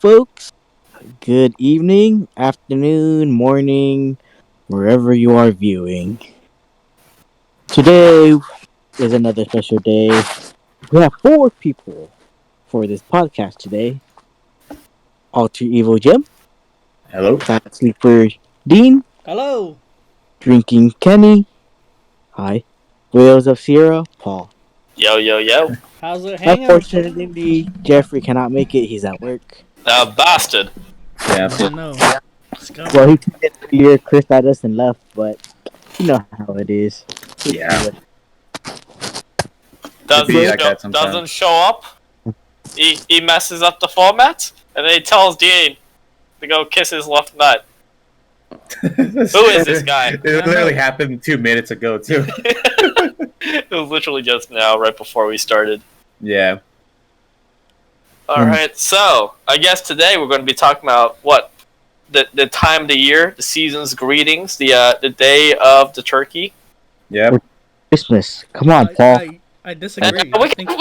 folks. Good evening, afternoon, morning, wherever you are viewing. Today is another special day. We have four people for this podcast today. Alter Evil Jim, Hello. Fat Sleeper Dean, Hello. Drinking Kenny, hi, Whales of Sierra, Paul. Yo, yo, yo. How's it hanging? Unfortunately, Jeffrey cannot make it. He's at work. Bastard. Yeah. Oh no. Scum. Well, he came in earlier, cursed at us, and left, but you know how it is. Yeah. Doesn't, be like that sometimes. doesn't show up. He messes up the format, and then he tells Dean to go kiss his left nut. Who is this guy? It literally happened 2 minutes ago, too. It was literally just now, right before we started. Yeah. Alright, so, I guess today we're going to be talking about, what? The time of the year, the season's greetings, the day of the turkey. Yep. Christmas. Come on, Paul. I disagree. And, I we think can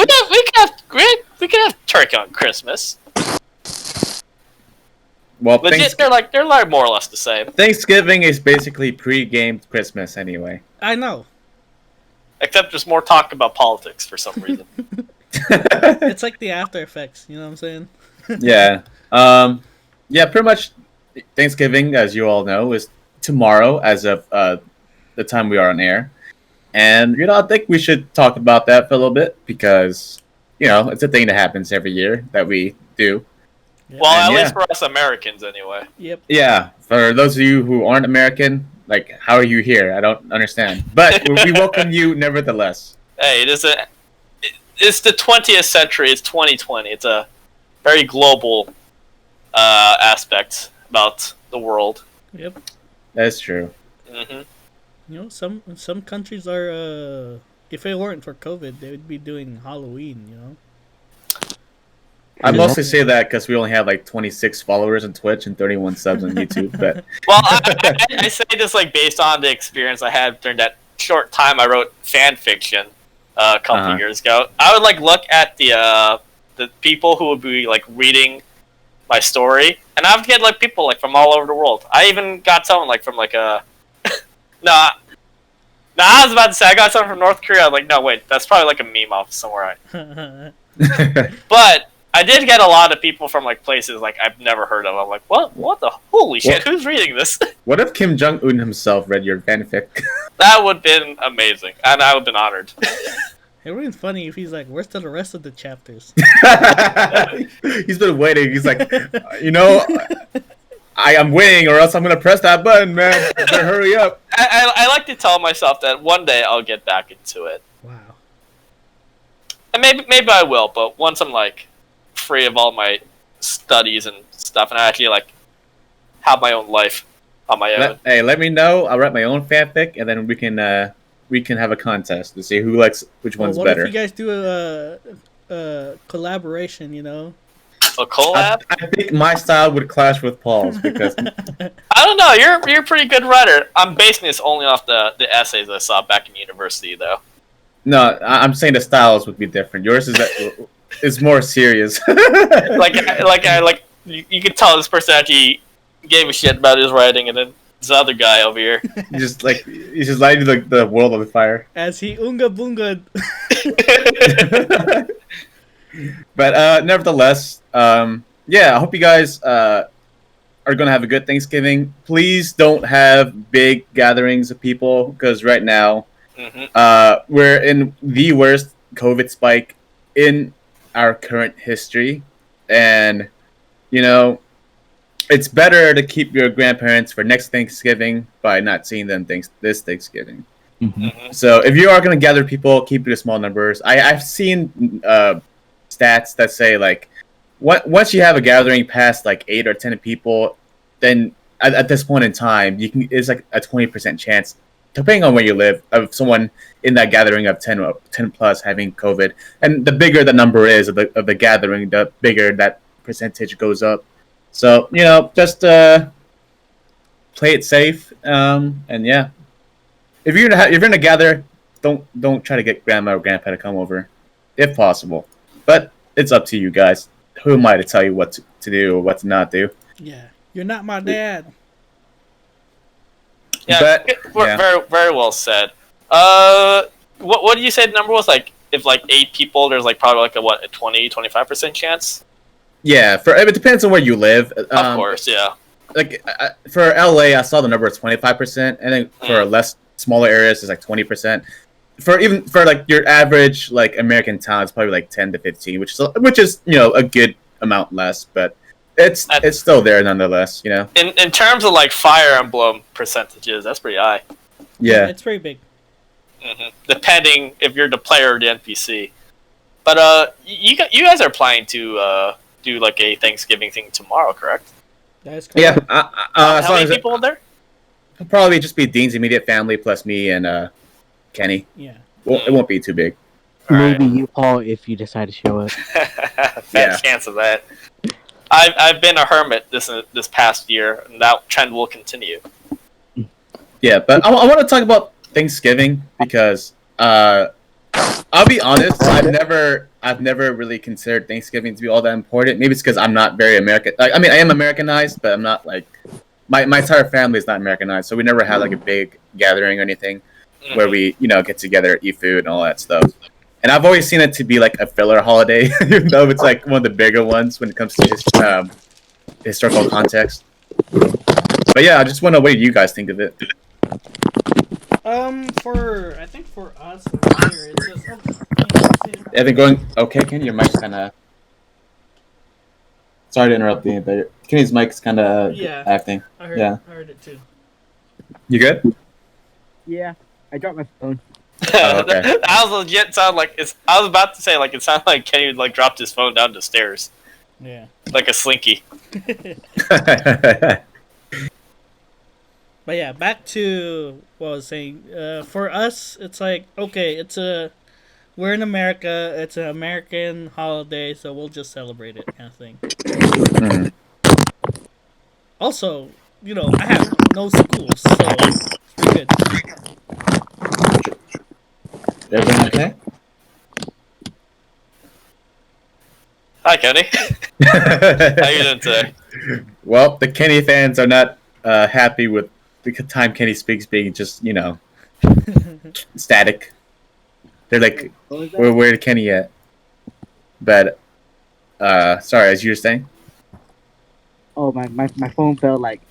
have turkey on Christmas. Well, Legit, they're like more or less the same. Thanksgiving is basically pre-game Christmas anyway. I know. Except there's more talk about politics for some reason. It's like the after effects, you know what I'm saying? Yeah. Yeah, pretty much Thanksgiving, as you all know, is tomorrow as of the time we are on air. And, I think we should talk about that for a little bit because, it's a thing that happens every year that we do. Yeah. Well, And at least for us Americans, anyway. Yep. Yeah, for those of you who aren't American, like, how are you here? I don't understand. But we welcome you nevertheless. Hey, it's the 20th century. It's 2020. It's a very global aspect about the world. Yep. That's true. Hmm. Some countries are if it weren't for COVID, they would be doing Halloween, I mostly say that because we only have like 26 followers on Twitch and 31 subs on YouTube. But Well, I say this like based on the experience I had during that short time I wrote fan fiction a couple years ago. I would like look at the people who would be like reading my story, and I would get like people like from all over the world. I even got someone like from like a nah. I was about to say I got someone from North Korea. I'm like, no, wait, that's probably like a meme off somewhere. But I did get a lot of people from like places like I've never heard of. I'm like, what? What the holy shit? Who's reading this? what if Kim Jong-un himself read your fanfic? That would have been amazing, and I would have been honored. It would be funny if he's like, where's the rest of the chapters? He's been waiting. He's like, I am waiting, or else I'm gonna press that button, man. Better hurry up. I like to tell myself that one day I'll get back into it, Wow. and maybe I will. But once I'm like free of all my studies and stuff, and I actually like have my own life on my own. Hey, let me know. I'll write my own fanfic, and then we can have a contest to see who likes which one's what better. if you guys do a collaboration? A collab? I think my style would clash with Paul's because I don't know. You're a pretty good writer. I'm basing this only off the essays I saw back in university, though. no, I'm saying the styles would be different. Yours is more serious. You can tell this person actually gave a shit about his writing, and then this other guy over here. he's just lighting the world on fire. As he unga bunga. But nevertheless, yeah, I hope you guys are gonna have a good Thanksgiving. Please don't have big gatherings of people because right now we're in the worst COVID spike in our current history, and it's better to keep your grandparents for next Thanksgiving by not seeing them this Thanksgiving. Mm-hmm. So if you are going to gather people, keep it to small numbers. I've seen stats that say like once you have a gathering past like 8 or 10 people, then at this point in time, it's like a 20% chance, depending on where you live, of someone in that gathering of 10 plus having COVID. And the bigger the number is of the gathering, the bigger that percentage goes up. So just play it safe, and yeah. If you're gonna gather, don't try to get grandma or grandpa to come over, if possible. But it's up to you guys. who am I to tell you what to do or what to not do? Yeah, you're not my dad. Yeah, But, yeah. very very well said. What do you say the number was? Like, if like 8 people, there's like probably like a 20-25% chance. Yeah, it depends on where you live. Of course, yeah. Like for LA, I saw the number was 25%, and then for less smaller areas, it's like 20%. For like your average like American town, it's probably like 10 to 15, which is a good amount less, but it's still there nonetheless. In terms of like Fire Emblem percentages, that's pretty high. Yeah, It's pretty big. Depending if you're the player or the NPC. But you guys are planning to do like a Thanksgiving thing tomorrow, correct? That is correct. yeah. How many people in there? It'll probably just be Dean's immediate family plus me and Kenny. Yeah. Well, it won't be too big. Maybe you, Paul, if you decide to show up. Fat chance of that. I've been a hermit this past year, and that trend will continue. Yeah, but I want to talk about Thanksgiving because I'll be honest, I've never really considered Thanksgiving to be all that important. Maybe it's because I'm not very American. Like, I mean, I am Americanized, but I'm not like my entire family is not Americanized, so we never had like a big gathering or anything where we get together, eat food, and all that stuff. And I've always seen it to be like a filler holiday, even though it's like one of the bigger ones when it comes to historical context. But yeah, I just want to know what you guys think of it. I think for us here, it's just Everything going okay, Kenny? Your mic's kind of... Sorry to interrupt you, but Kenny's mic's kind of acting. I heard it too. You good? Yeah, I dropped my phone. Oh, okay. That was legit. Sound like I was about to say like it sounded like Kenny like dropped his phone down the stairs. Yeah. Like a slinky. But yeah, back to what I was saying. For us, it's like, okay, we're in America. It's an American holiday, so we'll just celebrate it, kind of thing. Also, I have no schools, so it's pretty good. Everything okay? Hi, Kenny. How you doing today? Well, the Kenny fans are not happy with the time Kenny speaks being just, static. They're like, where Kenny at? But, sorry, as you were saying? Oh, my phone fell like...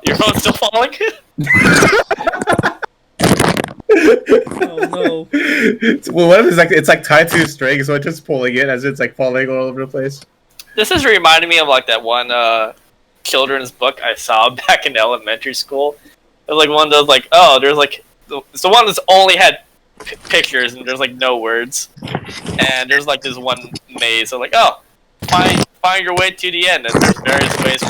Your phone's still falling? Oh no. Well, what if it's like tied to a string, so it's just pulling it as it's like falling all over the place? This is reminding me of like that one children's book I saw back in elementary school. It was like one of those like, oh, there's like it's the one that's only had pictures and there's like no words, and there's like this one maze. So like, oh, find your way to the end, and there's various ways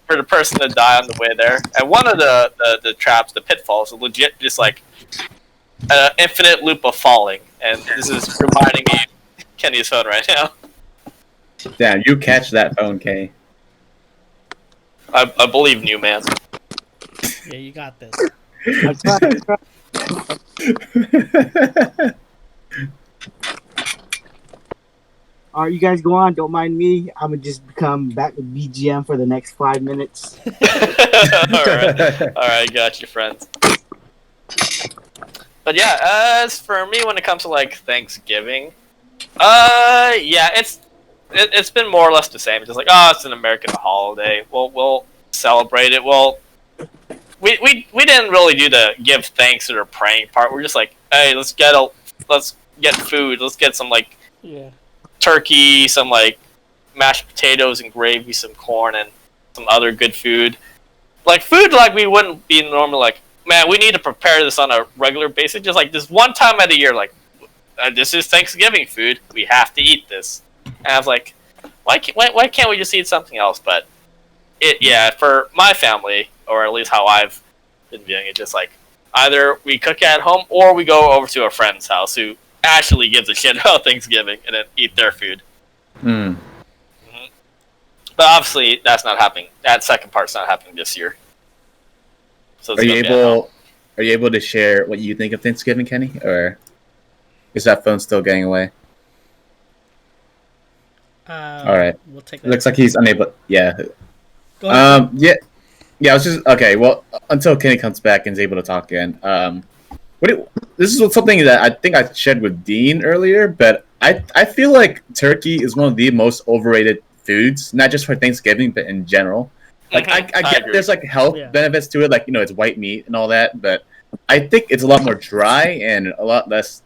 for the person to die on the way there. And one of the traps, the pitfalls, is legit just like an infinite loop of falling. And this is reminding me of Kenny's phone right now. Damn, you catch that phone, Kenny. I believe in you, man. Yeah, you got this. Alright, you guys go on. Don't mind me. I'm gonna just become back with BGM for the next 5 minutes. Alright, got you, friends. But yeah, as for me, when it comes to like Thanksgiving, yeah, it's been more or less the same. It's just like, oh, it's an American holiday. We'll celebrate it. Well, we didn't really do the give thanks or praying part. We're just like, hey, let's get food. Let's get some like turkey, some like mashed potatoes and gravy, some corn, and some other good food. Like food like we wouldn't be normally like, man, we need to prepare this on a regular basis. Just like this one time of the year, like this is Thanksgiving food. We have to eat this. And I was like, why can't we just eat something else? But for my family, or at least how I've been viewing it, just like either we cook at home or we go over to a friend's house who actually gives a shit about Thanksgiving and then eat their food. Mm. Mm-hmm. But obviously, that's not happening. That second part's not happening this year. So are you able to share what you think of Thanksgiving, Kenny? Or Is that phone still getting away? All right. We'll take that. Looks like he's unable. Yeah. Go ahead. Yeah. Yeah. I was just okay. Well, until Kenny comes back and is able to talk again. This is something that I think I shared with Dean earlier, but I feel like turkey is one of the most overrated foods, not just for Thanksgiving, but in general. Like I get agree. there's like health Yeah. benefits to it, like it's white meat and all that, but I think it's a lot more dry and a lot less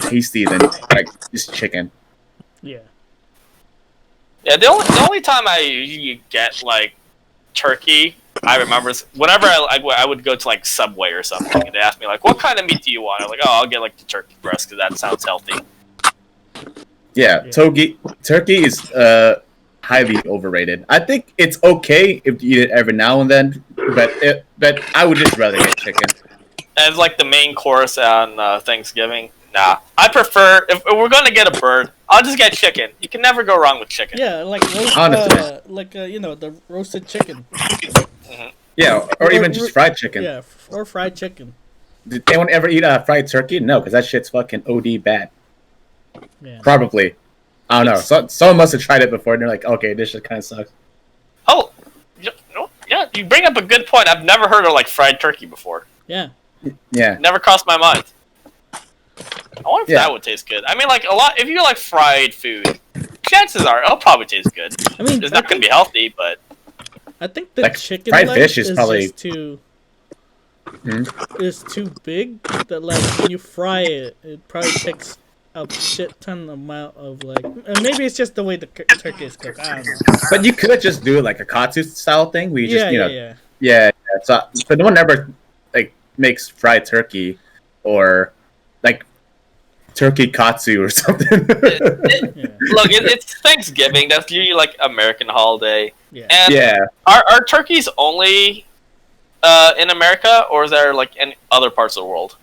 tasty than like just chicken. Yeah. Yeah, the only time I usually get like turkey, I remember is whenever I would go to like Subway or something, and they ask me like, "What kind of meat do you want?" I'm like, "Oh, I'll get like the turkey breast because that sounds healthy." Yeah, Yeah. turkey is highly overrated. I think it's okay if you eat it every now and then, but I would just rather get chicken. As like the main course on Thanksgiving, nah. I prefer if we're gonna get a bird, I'll just get chicken. You can never go wrong with chicken. Yeah, like roast, Honestly. you know, the roasted chicken. Yeah, or even just fried chicken. Yeah, or fried chicken. Did anyone ever eat a fried turkey? No, because that shit's fucking OD bad. Yeah. Probably. I don't know. Someone must have tried it before and they're like, okay, this shit kind of sucks. Oh, yeah, you bring up a good point. I've never heard of like fried turkey before. Yeah. Yeah. Never crossed my mind. I wonder if that would taste good. I mean, like a lot. If you like fried food, chances are it'll probably taste good. I mean, it's not gonna be healthy, but I think the like, chicken fried leg fish is probably just too is too big. That like when you fry it, it probably takes a shit ton amount of like. And maybe it's just the way the turkey is cooked. I don't know. But you could just do it like a katsu style thing where you just Yeah. yeah. So, but no one ever like makes fried turkey or like turkey katsu or something. Look, it's Thanksgiving. That's usually like American holiday. Yeah. And Yeah. Are turkeys only in America, or is there like in other parts of the world?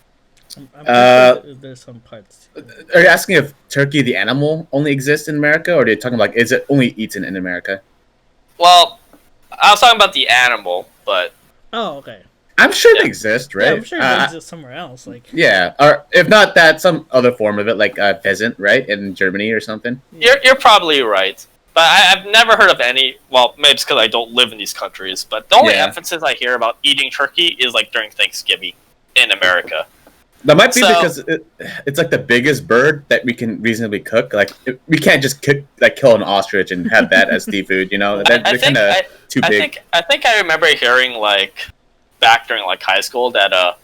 I'm pretty sure there's some parts. Are you asking if turkey the animal only exists in America, or are you talking about is it only eaten in America? Well, I was talking about the animal, but Oh, okay. I'm sure they exist, right? Yeah, I'm sure they exist somewhere else. Like. Yeah, or if not that, some other form of it, like pheasant, right, in Germany or something. you're probably right. But I've never heard of any. Well, maybe it's because I don't live in these countries. But the only emphasis I hear about eating turkey is like during Thanksgiving in America. That might be because it's like the biggest bird that we can reasonably cook. Like we can't just kill an ostrich and have that as seafood. You know, they're kind of too big. I think I remember hearing like back during like high school that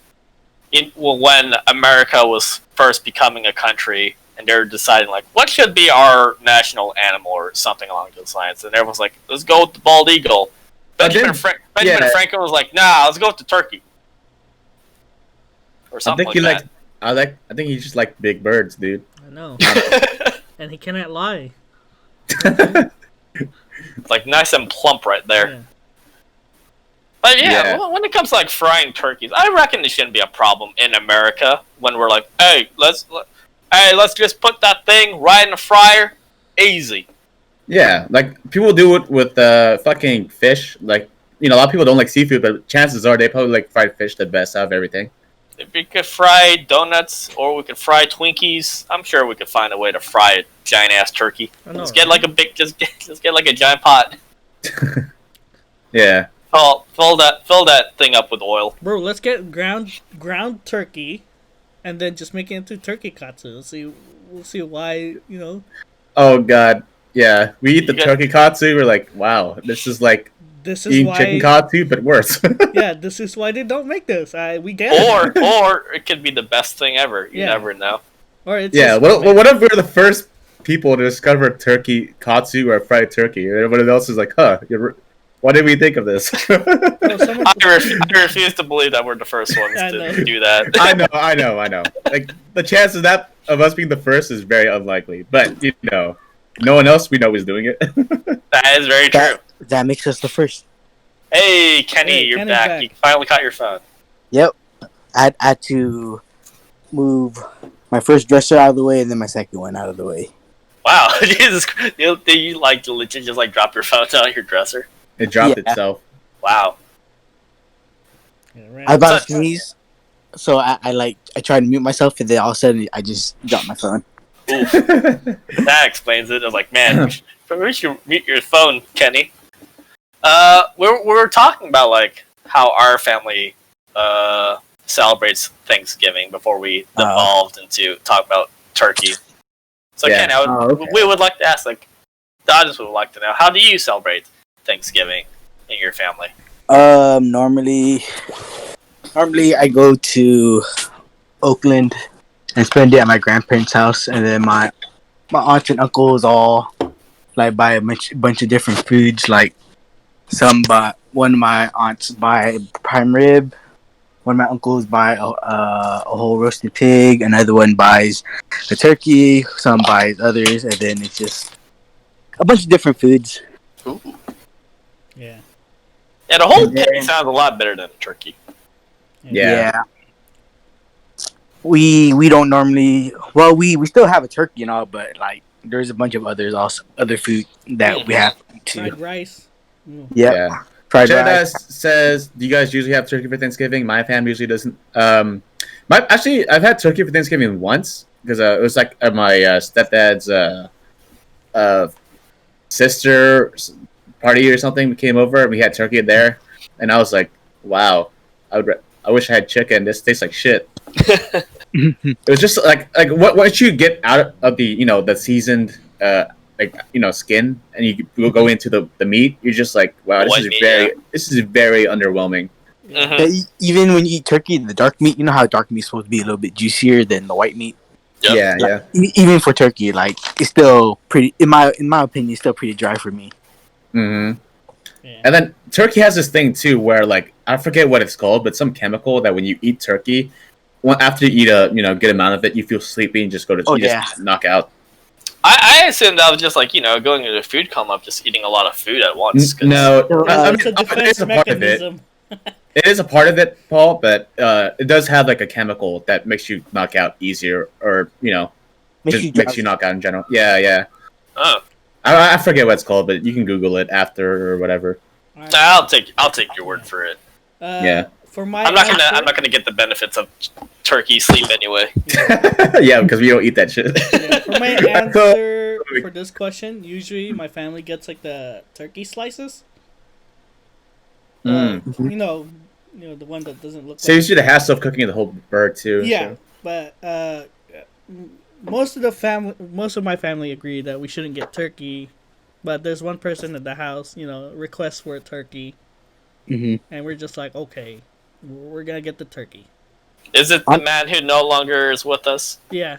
when America was first becoming a country and they were deciding like what should be our national animal or something along those lines, and everyone's like, let's go with the bald eagle. Benjamin Franklin was like, nah, let's go with the turkey. Or something I think he just like big birds, dude. I know. And he cannot lie. Like nice and plump right there. Yeah. But when it comes to like frying turkeys, I reckon it shouldn't be a problem in America when we're like, hey, let's just put that thing right in the fryer, easy. Yeah, like people do it with fucking fish. Like a lot of people don't like seafood, but chances are they probably like fried fish the best out of everything. If we could fry donuts or we could fry Twinkies, I'm sure we could find a way to fry a giant ass turkey. Let's get like let's get like a giant pot. Yeah. Fill that thing up with oil. Bro, let's get ground turkey, and then just make it into turkey katsu. We'll see why, Oh god, yeah. We eat the turkey katsu. We're like, wow, this is like eating chicken katsu, but worse. Yeah, this is why they don't make this. We get it. Or it could be the best thing ever. You never know. Or it's what if we're the first people to discover turkey katsu or fried turkey, and everybody else is like, huh? Why did we think of this? I refuse to believe that we're the first ones to do that. I know. Like the chances of us being the first is very unlikely, but no one else we know is doing it. That is very true. That makes us the first. Hey, Kenny, you're back. You finally caught your phone. Yep. I had to move my first dresser out of the way and then my second one out of the way. Wow, Jesus! Did you like legit just like drop your phone on your dresser? It dropped itself. Wow. I bought a sneeze. So I tried to mute myself, and then all of a sudden I just dropped my phone. Oof. That explains it. I was like, man, we should mute your phone, Kenny. We were talking about like how our family celebrates Thanksgiving before we devolved into talk about turkey. So Kenny, we would like to ask, like, the audience would like to know, how do you celebrate Thanksgiving in your family? Normally I go to Oakland and spend it at my grandparents' house, and then my aunts and uncles all like buy a bunch of different foods. Like one of my aunts buy prime rib, one of my uncles buy a whole roasted pig, another one buys a turkey, some buys others, and then it's just a bunch of different foods. Ooh. Yeah. Yeah, the whole pig sounds a lot better than a turkey. Yeah. We don't normally. Well, we still have a turkey and all, but like there's a bunch of other food that we have too. Fried rice. Yep. Yeah. Fried Jedi rice. says, "Do you guys usually have turkey for Thanksgiving?" My family usually doesn't. Actually, I've had turkey for Thanksgiving once because it was like my stepdad's sister party or something. We came over and we had turkey there, and I was like, "Wow, I wish I had chicken. This tastes like shit." It was just like once you get out of the the seasoned skin and you go into the meat, you're just like, wow, this is very underwhelming. Mm-hmm. Even when you eat turkey, the dark meat, you know how dark meat's supposed to be a little bit juicier than the white meat. Yep. Yeah. Even for turkey, like it's still pretty. In my opinion, it's still pretty dry for me. Mm-hmm. Yeah. And then turkey has this thing too, where like I forget what it's called, but some chemical that when you eat turkey, after you eat a good amount of it, you feel sleepy and just just knock out. I assumed that was just like going into a food coma, just eating a lot of food at once. No, it's a defense mechanism. It is a part of it, Paul, but it does have like a chemical that makes you knock out easier, or makes you knock out in general. Yeah. Oh, I forget what it's called, but you can Google it after or whatever. Right. I'll take your word for it. Yeah. For my I'm not gonna get the benefits of turkey sleep anyway. Yeah, because we don't eat that shit. Yeah, for my answer for this question, usually my family gets like the turkey slices. You know the one that doesn't look. Saves you the hassle of cooking the whole bird too. Yeah, so. but most of my family agree that we shouldn't get turkey, but there's one person at the house, requests for a turkey, and we're just like, okay, we're gonna get the turkey. Is it the man who no longer is with us? Yeah.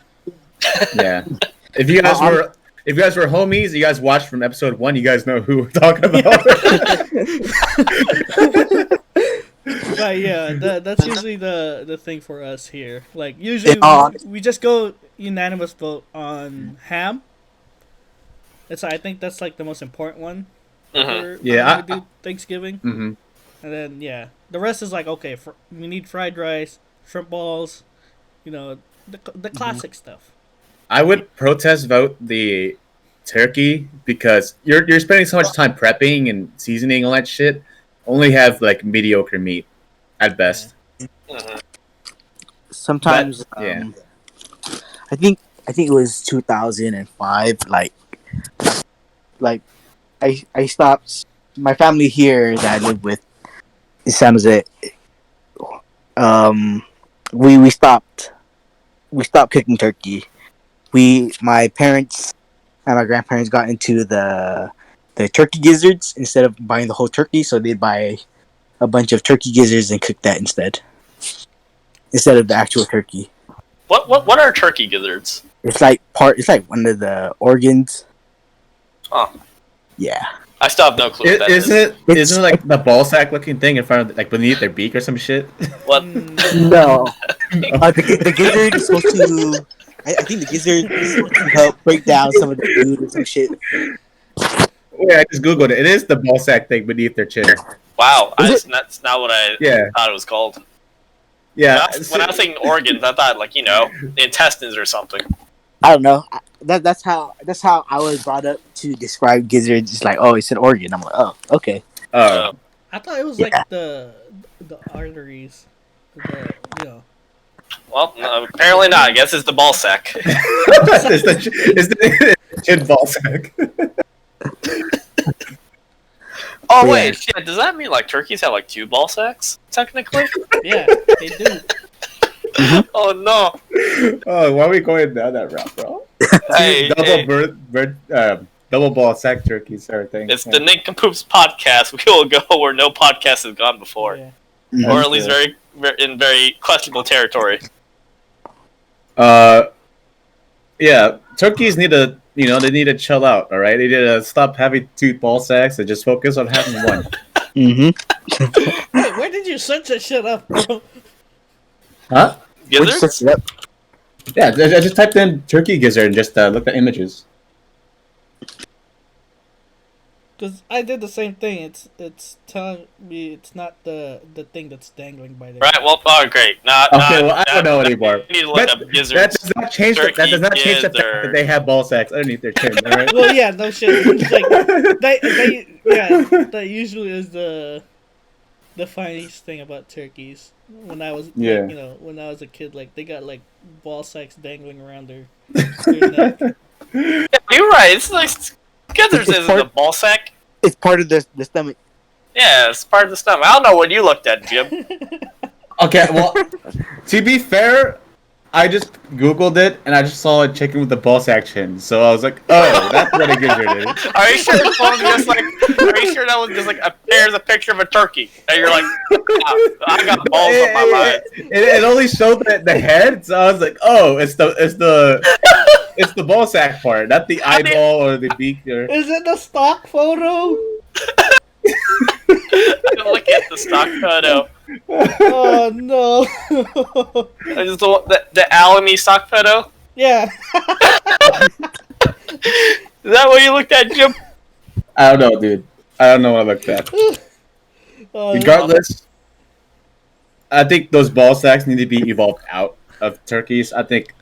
Yeah. If you guys were homies, you guys watched from episode 1, you guys know who we're talking about. But yeah, that's usually the thing for us here. Like usually we just go unanimous vote on ham. I think that's like the most important one. Mm-hmm. Yeah, do Thanksgiving. Mm-hmm. And then the rest is like, okay, we need fried rice, shrimp balls, the classic stuff. I would protest vote the turkey because you're spending so much time prepping and seasoning all that shit. Only have like mediocre meat at best. Mm-hmm. Sometimes, yeah. I think it was 2005. Like I stopped. My family here that I live with in San Jose. We stopped cooking turkey. My parents and my grandparents got into the turkey gizzards instead of buying the whole turkey, so they'd buy a bunch of turkey gizzards and cook that instead of the actual turkey. What are turkey gizzards? It's like one of the organs. Oh. Yeah. I still have no clue what that is. Isn't it like the ball sack looking thing in front of like beneath their beak or some shit? What? No. The gizzard is supposed to. I think the gizzard is supposed to help break down some of the food or some shit. Yeah, I just googled it. It is the ball sack thing beneath their chin. Wow, that's not what I thought it was called. Yeah. When I was saying organs, I thought like the intestines or something. I don't know. That's how I was brought up to describe gizzards. It's like, oh, it's an organ. I'm like, oh, okay. I thought it was like the arteries, Well, no, apparently not. I guess it's the ball sack. It's the chin ball sack. Oh Yeah. wait, shit. Does that mean like turkeys have like 2 ball sacks technically? Yeah, they do. Oh no. Oh, why are we going down that route, bro? Hey, Double ball sack turkeys, everything. it's the Nincompoops podcast. We will go where no podcast has gone before, Yeah. or at least in very questionable territory. Yeah, turkeys need to, they need to chill out. All right, they need to stop having 2 ball sacks and just focus on having one. Mm-hmm. Wait, where did you search that shit up, bro? Huh? Gizzards? Yeah, I just typed in turkey gizzard and just looked at images. Because I did the same thing. It's telling me it's not the thing that's dangling by the. Right. Well. Oh, great. Not. Okay, well, I don't know anymore. You need to look up That gizzards. does not change. That does not change the fact that they have ball sacks underneath their chin. All right. Well, yeah, no shit. It's like that usually is the funniest thing about turkeys. When I was when I was a kid, like they got like ball sacks dangling around their neck. Yeah, you're right. It's like gizzards It's isn't a ball sack. It's part of the stomach. Yeah, it's part of the stomach. I don't know what you looked at, Jim. Okay, well, to be fair, I just Googled it and I just saw a chicken with a ball sack chin. So I was like, oh, that's what a gizzard is. Are you sure it was just like? Are you sure that was just like there's a picture of a turkey and you're like, oh, I got balls on my mind. It only showed the head, so I was like, oh, it's the ball sack part, not the eyeball or the beak. Is it the stock photo? Look at the stock photo. Oh no! Is the Alamy stock photo? Yeah. Is that what you looked at, Jim? I don't know, dude. I don't know what I looked at. Regardless, I think those ball sacks need to be evolved out of turkeys. I think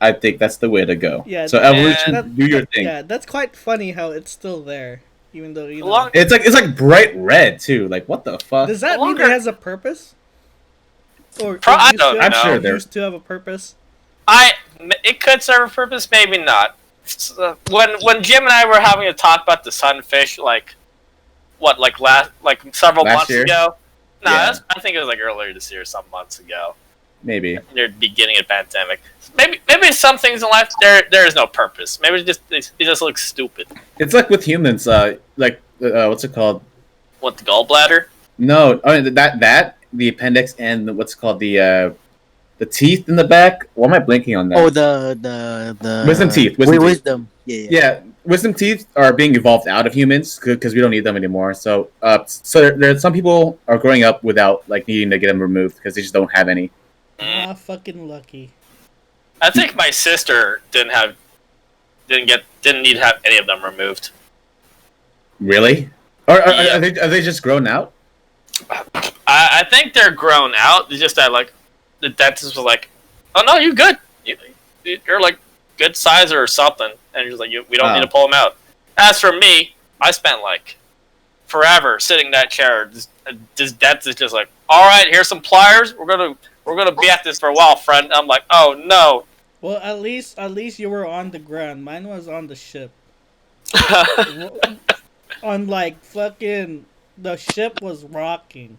that's the way to go. Yeah. So evolution, do your thing. Yeah, that's quite funny how it's still there, even though you know. It's like bright red too. Like what the fuck? Does that mean it has a purpose? Or I don't know. I'm sure there used to have a purpose. It could serve a purpose, maybe not. When Jim and I were having a talk about the sunfish, several months ago. No, Yeah. I think it was like earlier this year, some months ago. Maybe. Near the beginning of the pandemic. Maybe some things in life there is no purpose. Maybe it just looks stupid. It's like with humans. What's it called? What, the gallbladder? No, I mean that the appendix and what's it called the teeth in the back. Why am I blinking on that? Oh, the Wisdom teeth. Wisdom. Yeah. Wisdom teeth are being evolved out of humans because we don't need them anymore. So, there some people are growing up without like needing to get them removed because they just don't have any. Ah, fucking lucky. I think my sister didn't need to have any of them removed. Really? Or are they just grown out? I think they're grown out. It's just that like the dentist was like, "Oh no, you good. You're like good size or something," and he's like, "We don't need to pull them out." As for me, I spent like forever sitting in that chair. This dentist is just like, "All right, here's some pliers. We're gonna be at this for a while, friend." And I'm like, "Oh no." Well, at least you were on the ground. Mine was on the ship. On like fucking, the ship was rocking,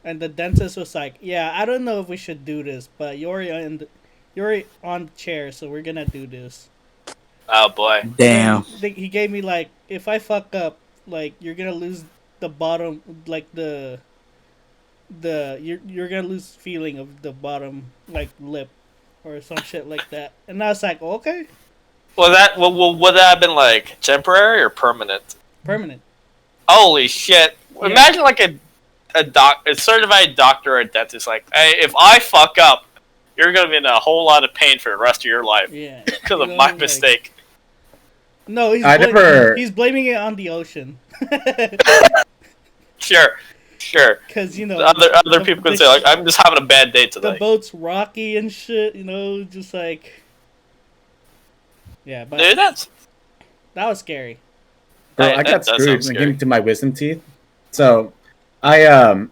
and the dentist was like, "Yeah, I don't know if we should do this, but you're on the chair, so we're gonna do this." Oh boy. Damn. He gave me like, if I fuck up, like you're gonna lose the bottom, like you're gonna lose feeling of the bottom like lip, or some shit like that. And I was like, okay. Would that have been like temporary or permanent? Permanent. Holy shit! Yeah. Imagine like a certified doctor or a dentist like, "Hey, if I fuck up, you're gonna be in a whole lot of pain for the rest of your life." Yeah. Because of my mistake. No, he's blaming it on the ocean. Sure. Because other people can say like, "I'm just having a bad day today." The boat's rocky and shit, just like. Yeah, but dude, that was scary. Bro, I got screwed when it came to my wisdom teeth. So, I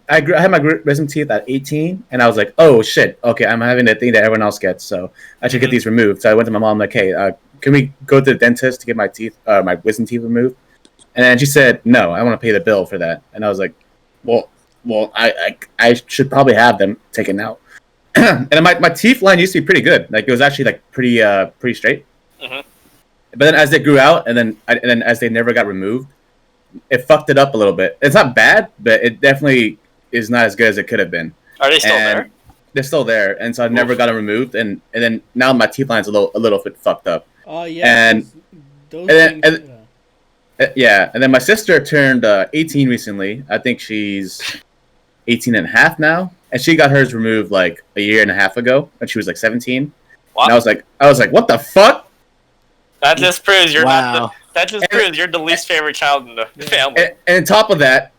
had my wisdom teeth at 18, and I was like, oh shit, okay, I'm having the thing that everyone else gets, so I should get these removed. So I went to my mom like, hey, can we go to the dentist to get my my wisdom teeth removed? And then she said, no, I want to pay the bill for that. And I was like, well, I should probably have them taken out. And my teeth line used to be pretty good. Like it was actually like pretty straight. Mm-hmm. But then as they grew out, and then as they never got removed, it fucked it up a little bit. It's not bad, but it definitely is not as good as it could have been. Are they still there? They're still there, and so I never got them removed. And then now my teeth line's a little bit fucked up. Oh yeah, and those and things, yeah, and then my sister turned 18 recently. I think she's 18 and a half now, and she got hers removed like a year and a half ago when she was like 17. Wow. And I was like, what the fuck? That just proves you're Wow. not. That just proves you're the least favorite child in the family. And on top of that,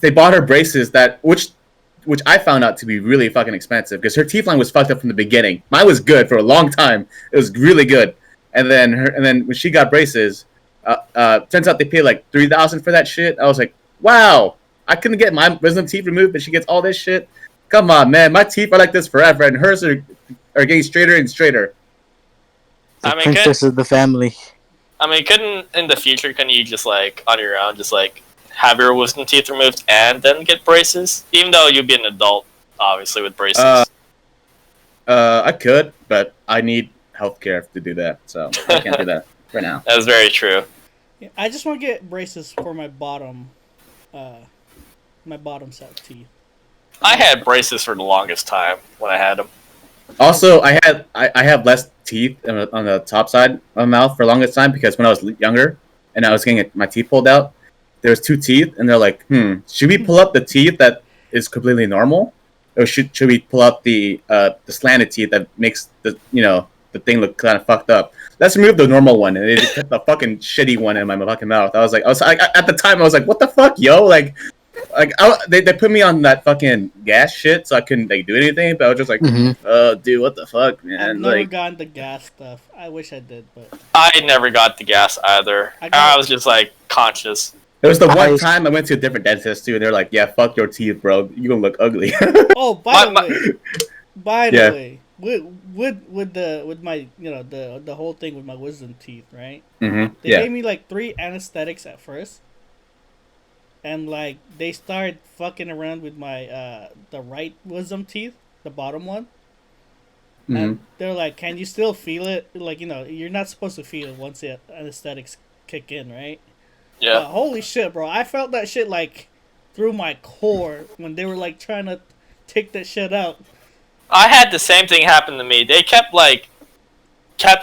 they bought her braces which I found out to be really fucking expensive because her teeth line was fucked up from the beginning. Mine was good for a long time. It was really good. And then when she got braces, turns out they paid like $3,000 for that shit. I was like, wow, I couldn't get my wisdom teeth removed, but she gets all this shit. Come on, man, my teeth are like this forever, and hers are getting straighter and straighter. The princess of the family. I mean, in the future, can you just like on your own, just like have your wisdom teeth removed and then get braces? Even though you'd be an adult, obviously with braces. I could, but I need healthcare to do that, so I can't do that right now. That's very true. Yeah, I just want to get braces for my bottom set teeth. I had braces for the longest time when I had them. Also, I have less teeth on the top side of my mouth for the longest time because when I was younger and I was getting my teeth pulled out, there was 2 teeth, and they're like, should we pull up the teeth that is completely normal, or should we pull up the slanted teeth that makes the thing look kind of fucked up? Let's remove the normal one, and they just put the fucking shitty one in my fucking mouth. I was at the time I was like, what the fuck, yo, they put me on that fucking gas shit, so I couldn't like do anything. But I was just like, dude, what the fuck, man? I've never gotten the gas stuff. I wish I did, but I never got the gas either. I was just like conscious. It was the one time I went to a different dentist too, and they're like, "Yeah, fuck your teeth, bro. You gonna look ugly." Oh, by the way, with my the whole thing with my wisdom teeth, right? Mm-hmm. They gave me like 3 anesthetics at first. And like they started fucking around with my the right wisdom teeth, the bottom one. Mm-hmm. And they're like, "Can you still feel it? Like, you're not supposed to feel it once the anesthetics kick in, right?" Yeah. Holy shit, bro! I felt that shit like through my core when they were like trying to take that shit out. I had the same thing happen to me. They kept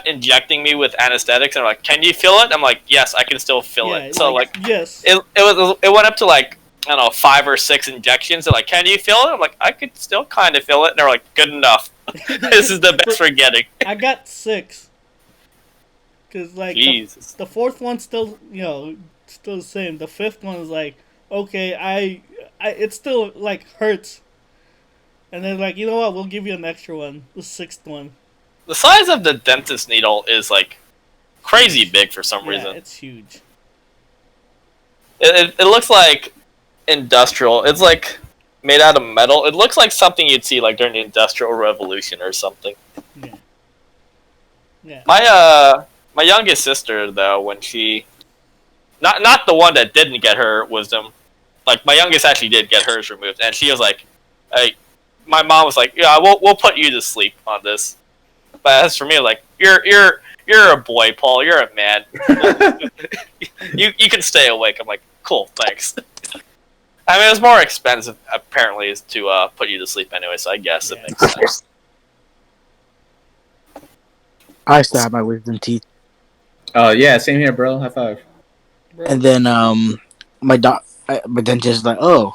injecting me with anesthetics, and they're like, "Can you feel it?" I'm like, "Yes, I can still feel it." So yes, it went up to like, I don't know, 5 or 6 injections. They're like, "Can you feel it?" I'm like, "I could still kind of feel it." And they're like, "Good enough. This is the best we're getting." I got 6. Cause like the 4th one's still still the same. The 5th one is like, okay, I it still like hurts. And then like, you know what? We'll give you an extra one. The 6th one. The size of the dentist needle is like crazy big for some reason. It's huge. It looks like industrial. It's like made out of metal. It looks like something you'd see like during the Industrial Revolution or something. Yeah. My youngest sister though, when she not the one that didn't get her wisdom, like my youngest actually did get hers removed, and she was like, "Hey," my mom was like, "Yeah, we'll put you to sleep on this." But as for me, like, you're a boy, Paul. You're a man. you can stay awake. I'm like, cool, thanks. I mean, it was more expensive apparently to put you to sleep anyway, so I guess it makes sense. I still have my wisdom teeth. Oh yeah, same here, bro. High five. Bro. And then my dentist is like, "Oh,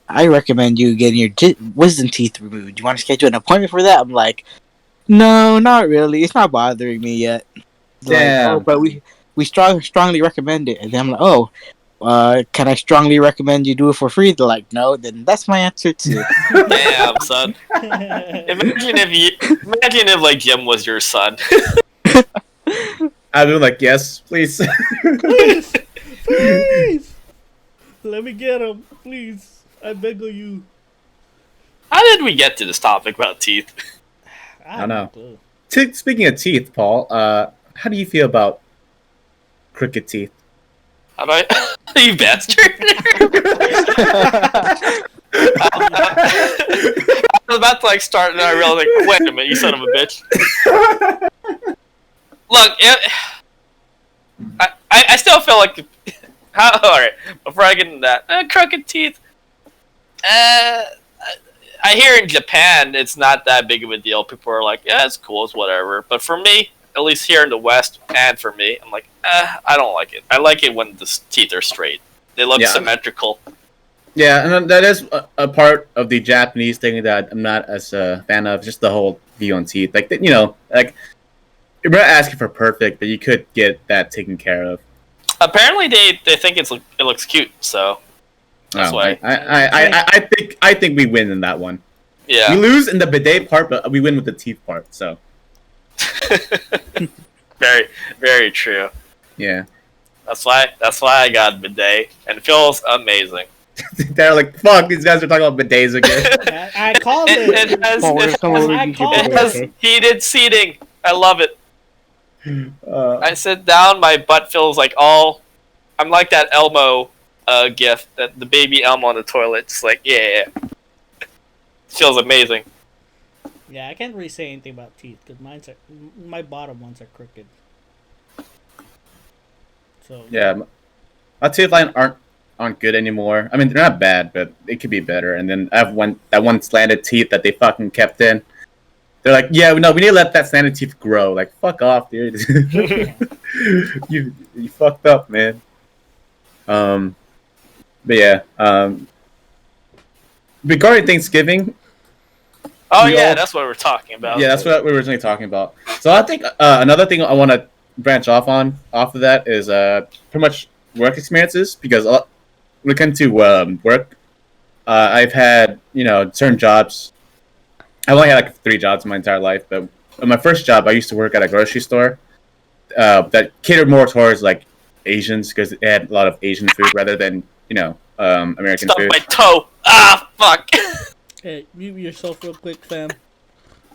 I recommend you getting your wisdom teeth removed. Do you want to schedule an appointment for that?" I'm like, "No, not really. It's not bothering me yet." Damn. Like, but we strongly recommend it. And then I'm like, "Oh, can I strongly recommend you do it for free?" They're like, "No." Then that's my answer too. Damn, son. Imagine if like Jim was your son. I'd be like, "Yes, please." Please. Let me get him, please. I beg of you. How did we get to this topic about teeth? I don't know. Clue. Speaking of teeth, Paul, how do you feel about crooked teeth? How do I? You bastard! I was about to start, and I realized wait a minute, you son of a bitch. Look, I still feel like all right. Before I get into that, crooked teeth. I hear in Japan it's not that big of a deal. People are like, yeah, it's cool, it's whatever. But for me, at least here in the West, and for me, I'm like, I don't like it. I like it when the teeth are straight. They look symmetrical. Yeah, and that is a part of the Japanese thing that I'm not as a fan of. Just the whole view on teeth, like you're not asking for perfect, but you could get that taken care of. Apparently, they think it looks cute, so that's why. I think we win in that one. Yeah, we lose in the bidet part, but we win with the teeth part. So very, very true. Yeah, that's why I got bidet, and it feels amazing. They're like, fuck, these guys are talking about bidets again. I called it. It has heated seating. I love it. I sit down, my butt feels like I'm like that Elmo gif, that the baby Elmo on the toilet, just like, yeah. It feels amazing. Yeah, I can't really say anything about teeth, because my bottom ones are crooked. So yeah, my teeth line aren't good anymore. I mean, they're not bad, but it could be better. And then I have that one slanted teeth that they fucking kept in. They're like, yeah, no, we need to let that slanted teeth grow. Like, fuck off, dude. you fucked up, man. But yeah, regarding Thanksgiving. Oh yeah, that's what we're talking about. Yeah, that's what we were originally talking about. So I think another thing I want to branch off of that is pretty much work experiences, because when it comes to work, I've had certain jobs. I've only had 3 jobs in my entire life, but in my first job, I used to work at a grocery store that catered more towards Asians, because it had a lot of Asian food rather than American food. My toe. Ah, fuck. Hey, mute yourself real quick, fam.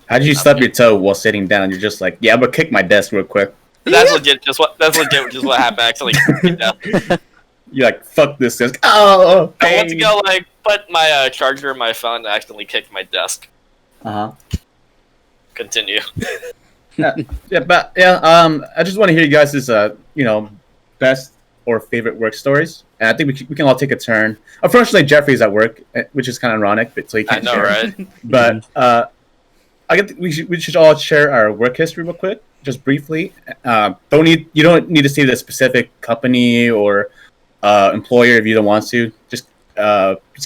How did you stub your toe while sitting down? You're just like, yeah, I'm gonna kick my desk real quick. That's legit. Just what happened. Actually, you're like, fuck this desk. Oh, I went to go put my charger in my phone and accidentally kicked my desk. Continue. I just want to hear you guys' best or favorite work stories, and I think we can all take a turn. Unfortunately, Jeffrey's at work, which is kind of ironic, but so he can't share. Right? But we should all share our work history real quick, just briefly. You don't need to say the specific company or employer if you don't want to. Just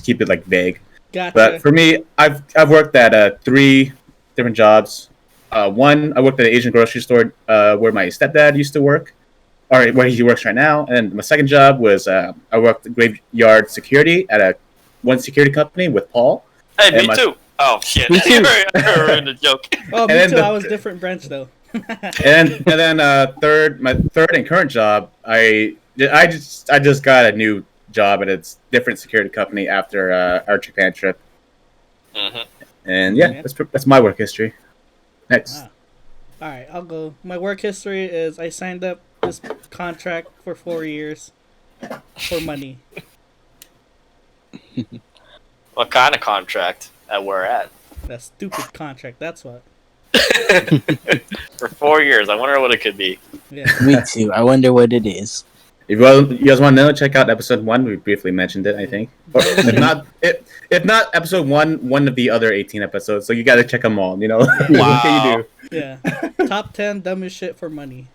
keep it vague. Gotcha. But for me, I've worked at 3 different jobs. One, I worked at an Asian grocery store where my stepdad used to work, or where he works right now. And my second job was I worked graveyard security at one security company with Paul. Hey, me too. Oh shit! Me too. I ruined the joke. Oh, me too. I was different branch though. and then my third and current job, I just got a new job at a different security company after our Japan trip. Mm-hmm. And yeah, that's my work history. Next. All right, I'll go. My work history is I signed up this contract for 4 years for money. What kind of contract at where at? That stupid contract, that's what. For 4 years. I wonder what it could be. Yeah. Me too. I wonder what it is. If you guys want to know, check out episode 1. We briefly mentioned it, I think. Or if not episode 1 of the other 18 episodes. So you got to check them all. Wow. What can you do? Yeah. Top 10 dumbest shit for money.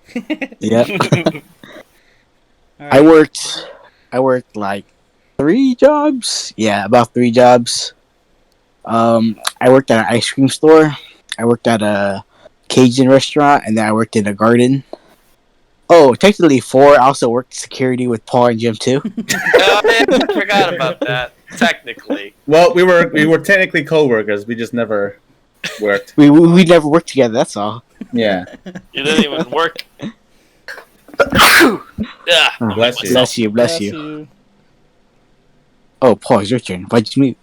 Yeah. Right. I worked 3 jobs. Yeah, about 3 jobs. I worked at an ice cream store. I worked at a Cajun restaurant, and then I worked in a garden. Oh, technically 4. I also worked security with Paul and Jim too. Oh, man, I forgot about that. Technically. Well, we were technically co-workers. We just never worked. we never worked together. That's all. Yeah. You didn't even work. Yeah. Bless you. Bless you. Bless you. Oh, Paul, it's your turn. Why'd you mute?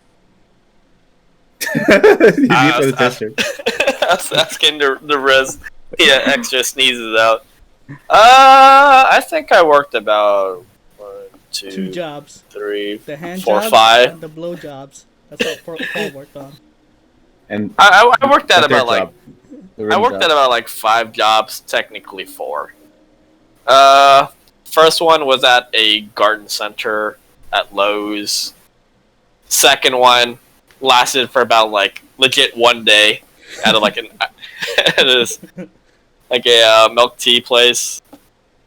You mute for the tester. I was asking the Riz. Yeah, extra sneezes out. I think I worked about 1, 2, 2 jobs. 3, The hand 4, jobs 5. and the blow jobs. That's what Paul worked on. And I worked at the about third like job, the I rim worked job. at about like 5 jobs, technically 4. First one was at a garden center at Lowe's. Second one lasted for about like legit 1 day at like an at this like a milk tea place.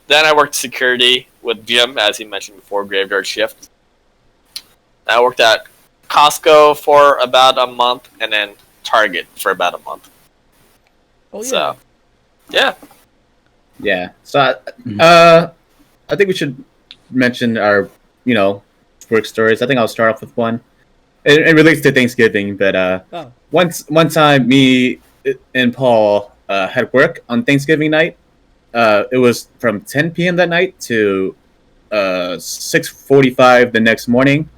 Then I worked security with Jim, as he mentioned before, graveyard shift. I worked at Costco for about a month, and then Target for about a month. Oh yeah. So, yeah. Yeah. So, I think we should mention our, work stories. I think I'll start off with one. It relates to Thanksgiving, but Oh. one time, me and Paul had work on Thanksgiving night. It was from 10 p.m. that night to 6:45 the next morning,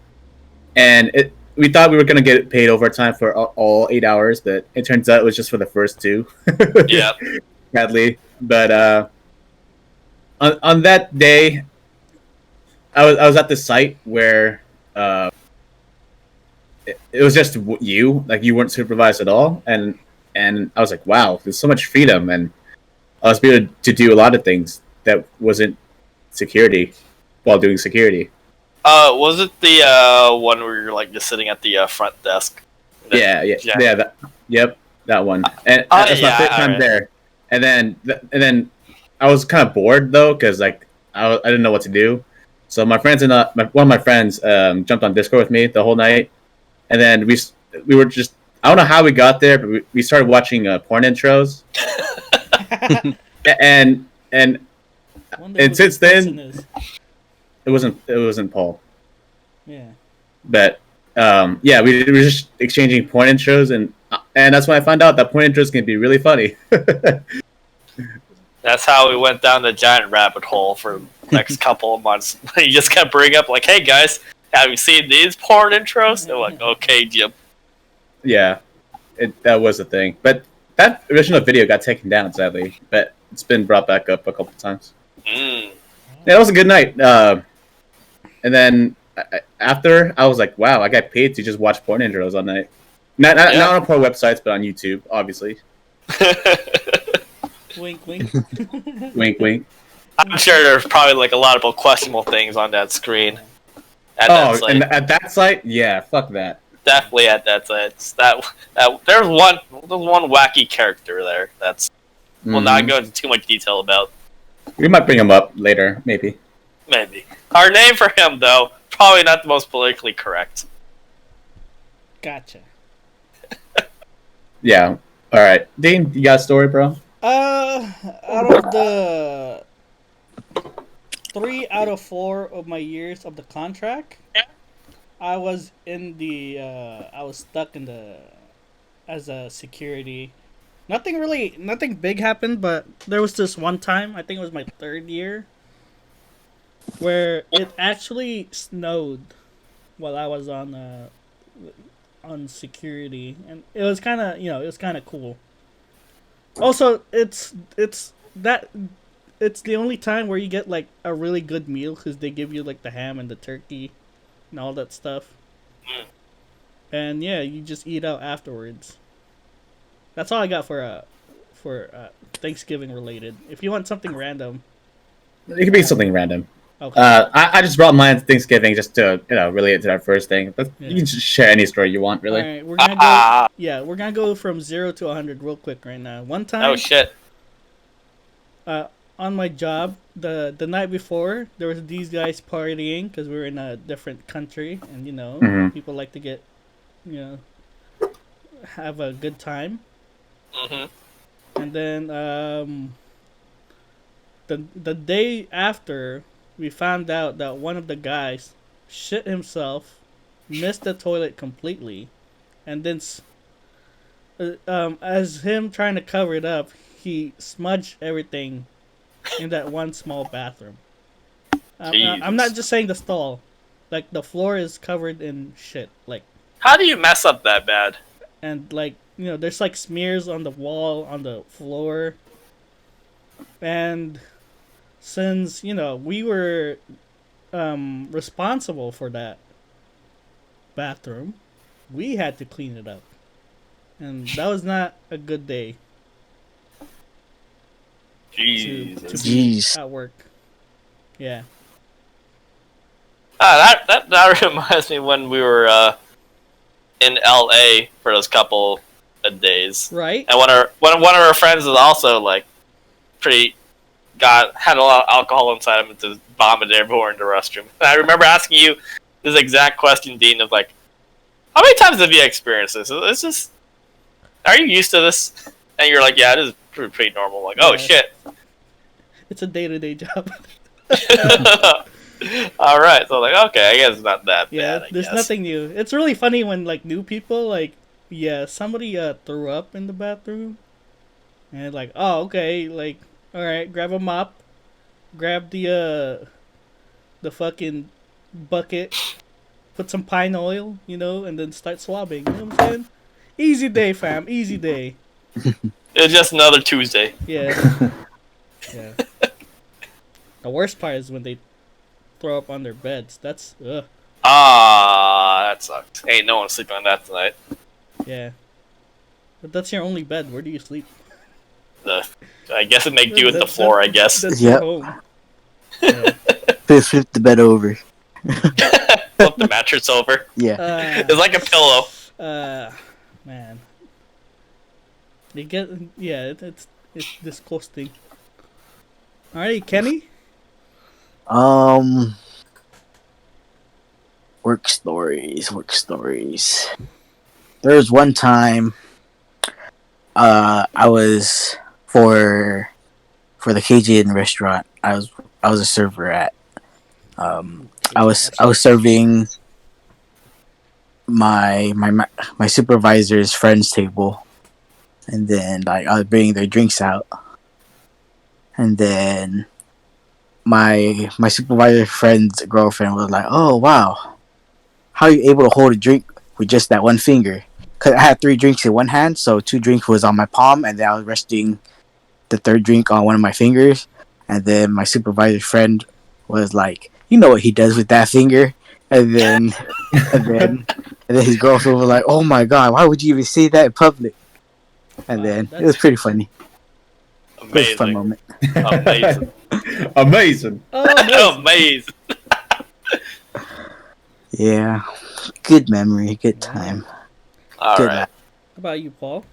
and we thought we were gonna get paid overtime for all 8 hours, but it turns out it was just for the first 2. Yeah. Sadly, but on that day, I was at the site where it was just you, like you weren't supervised at all, and I was like, wow, there's so much freedom, and I was able to do a lot of things that wasn't security while doing security. Was it the one where you're like just sitting at the front desk? Yeah. Yep, that one. And that's my first time there. And then I was kind of bored though, because like I didn't know what to do. So my friends and one of my friends jumped on Discord with me the whole night, and then we were just, I don't know how we got there, but we started watching porn intros, and since then it wasn't Paul. Yeah. But yeah, we were just exchanging porn intros, and that's when I found out that porn intros can be really funny. That's how we went down the giant rabbit hole for the next couple of months. You just kept bringing up like, "Hey guys, have you seen these porn intros?" They're like, "Okay, Jim." Yeah, that was the thing. But that original video got taken down, sadly. But it's been brought back up a couple times. Mm. Yeah, that was a good night. And then after, I was like, wow, I got paid to just watch porn intros all night. Not on porn websites, but on YouTube, obviously. Wink, wink. Wink, wink. I'm sure there's probably like a lot of questionable things on that screen. And at that site, yeah, fuck that. Definitely at that site. There's one wacky character there that's we'll not go into too much detail about. We might bring him up later, maybe. Maybe. Our name for him, though, probably not the most politically correct. Gotcha. Yeah. All right, Dean, you got a story, bro? Out of the 3 out of 4 of my years of the contract, I was stuck in as a security. Nothing big happened, but there was this one time, I think it was my 3rd year, where it actually snowed while I was on security, and it was kind of cool. Also, it's the only time where you get like a really good meal, because they give you like the ham and the turkey and all that stuff. And yeah, you just eat out afterwards. That's all I got for Thanksgiving related. If you want something random, it could be something random. Okay. I just brought mine to Thanksgiving just to relate it to that first thing. But you can just share any story you want, really. All right, we're gonna go. Yeah, we're gonna go from 0 to 100 real quick right now. One time. Oh shit. On my job, the night before, there was these guys partying because we were in a different country, and people like to get, have a good time. Mm-hmm. And then the day after, we found out that one of the guys shit himself, missed the toilet completely, and then as him trying to cover it up, he smudged everything in that one small bathroom. I'm not just saying the stall. Like the floor is covered in shit. Like, How do you mess up that bad? and like there's like smears on the wall, on the floor, and since we were responsible for that bathroom, we had to clean it up, and that was not a good day to Jesus. be Jeez. at work. Yeah. That reminds me when we were in LA for those couple of days, Right. and one of our friends was also like pretty had a lot of alcohol inside him and just vomited everywhere in the restroom. And I remember asking you this exact question, Dean, of like, how many times have you experienced this? Is this, are you used to this? And you're like, yeah, it is pretty normal. I'm like, oh Yeah. shit. It's a day-to-day job. All right, so like, okay, I guess it's not that Yeah, bad. there's nothing new. It's really funny when like new people like, yeah, somebody threw up in the bathroom, and like, oh okay, like, all right, grab a mop, grab the fucking bucket, put some pine oil, and then start swabbing. You know what I'm saying? Easy day, fam. Easy day. It's just another Tuesday. Yeah. Yeah. The worst part is when they throw up on their beds. That's ugh. Ah, that sucks. Hey, no one's sleeping on that tonight. Yeah. But that's your only bed. Where do you sleep? I guess it make do with the floor. I guess. That's Yep. your home. Yeah. Flip the bed over. Flip the mattress over. Yeah. It's like a pillow. Man. You get it's disgusting. Alright, Kenny. Work stories. There was one time, I was for the Cajun restaurant. I was a server at. I was serving my supervisor's friend's table, and then like I was bringing their drinks out, and then my supervisor's friend's girlfriend was like, "Oh wow, how are you able to hold a drink with just that one finger?" Because I had 3 drinks in one hand, so 2 drinks was on my palm, and then I was resting the 3rd drink on one of my fingers. And then my supervisor's friend was like, "You know what he does with that finger?" And then his girlfriend was like, "Oh my god, why would you even say that in public?" And then it was pretty funny. It was a fun Amazing. moment. Amazing. Amazing. Oh, Amazing. Yeah, good memory, good time. All Good right. laugh. How about you, Paul?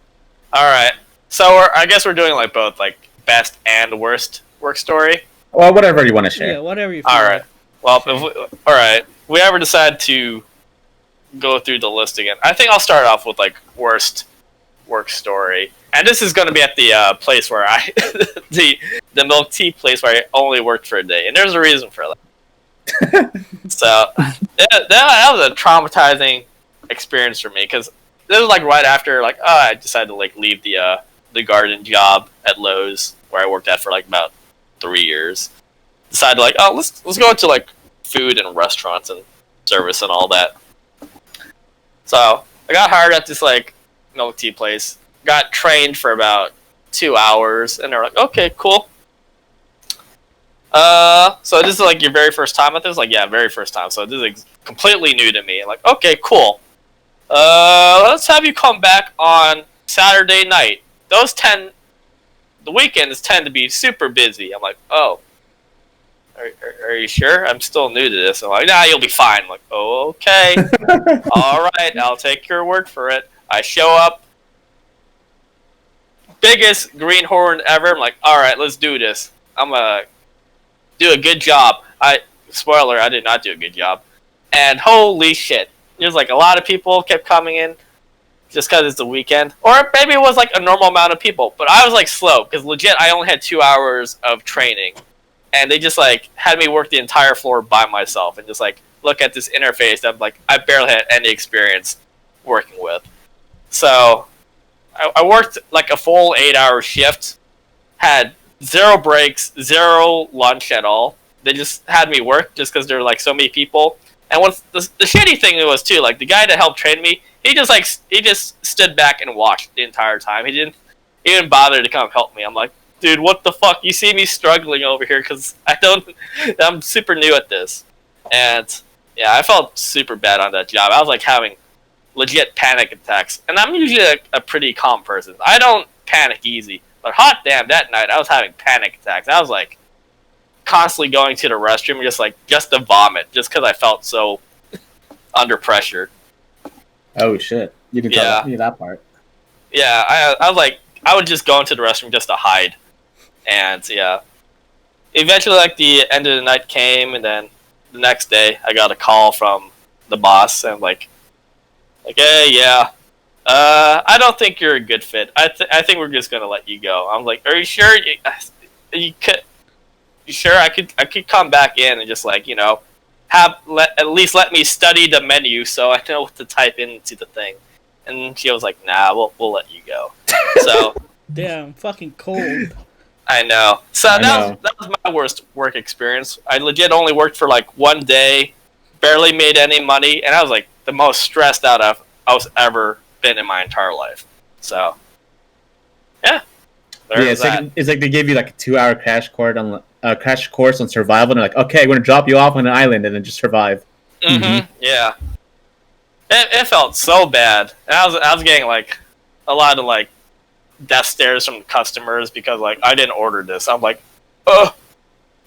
All right. So I guess we're doing like both like best and worst work story. Well, whatever you want to share. Yeah, whatever you feel. All right. Well, Sure. all right. We ever decide to go through the list again? I think I'll start off with like worst work story, and this is going to be at the place where I the milk tea place where I only worked for a day, and there's a reason for that. So that was a traumatizing experience for me because this was like right after like I decided to like leave the garden job at Lowe's where I worked at for like about 3 years. Decided like let's go into like food and restaurants and service and all that. So I got hired at this like milk tea place. Got trained for about 2 hours, and they're like, "Okay, cool." So this is like your very first time at this? Like, yeah, very first time. So this is like, completely new to me. Like, okay, cool. Let's have you come back on Saturday night. The weekends tend to be super busy. I'm like, oh, are you sure? I'm still new to this. I'm like, nah, you'll be fine. I'm like, oh, okay. All right, I'll take your word for it. I show up. Biggest greenhorn ever. I'm like, all right, let's do this. I'm gonna do a good job. Spoiler, I did not do a good job. And holy shit. There's like a lot of people kept coming in just because it's the weekend. Or maybe it was like a normal amount of people. But I was like slow because legit I only had 2 hours of training. And they just like had me work the entire floor by myself and just like look at this interface that like I barely had any experience working with. So I worked like a full 8-hour shift, had 0 breaks, 0 lunch at all. They just had me work just because there were like so many people. And what's the shitty thing was too, like the guy that helped train me, he just stood back and watched the entire time. He didn't bother to come help me. I'm like, dude, what the fuck? You see me struggling over here because I'm super new at this, and yeah, I felt super bad on that job. I was like having legit panic attacks, and I'm usually a pretty calm person. I don't panic easy, but hot damn, that night I was having panic attacks. I was like constantly going to the restroom just to vomit, just because I felt so under pressure. Oh shit! You didn't tell me that part. Yeah, I was like, I would just go into the restroom just to hide, and yeah. Eventually, like the end of the night came, and then the next day I got a call from the boss, and like, hey, yeah, I don't think you're a good fit. I think we're just gonna let you go. I'm like, are you sure? You sure I could come back in and just like, you know, at least let me study the menu so I know what to type into the thing. And she was like, nah, we'll let you go. So damn, fucking cold. I know. So that was my worst work experience. I legit only worked for like 1 day, barely made any money, and I was like the most stressed out I was ever been in my entire life. So yeah. It's like they gave you like a 2-hour crash course on survival, and they're like, okay, we're gonna drop you off on an island and then just survive. Yeah. It felt so bad, and I was getting like a lot of like death stares from customers because like I didn't order this. I'm like, oh,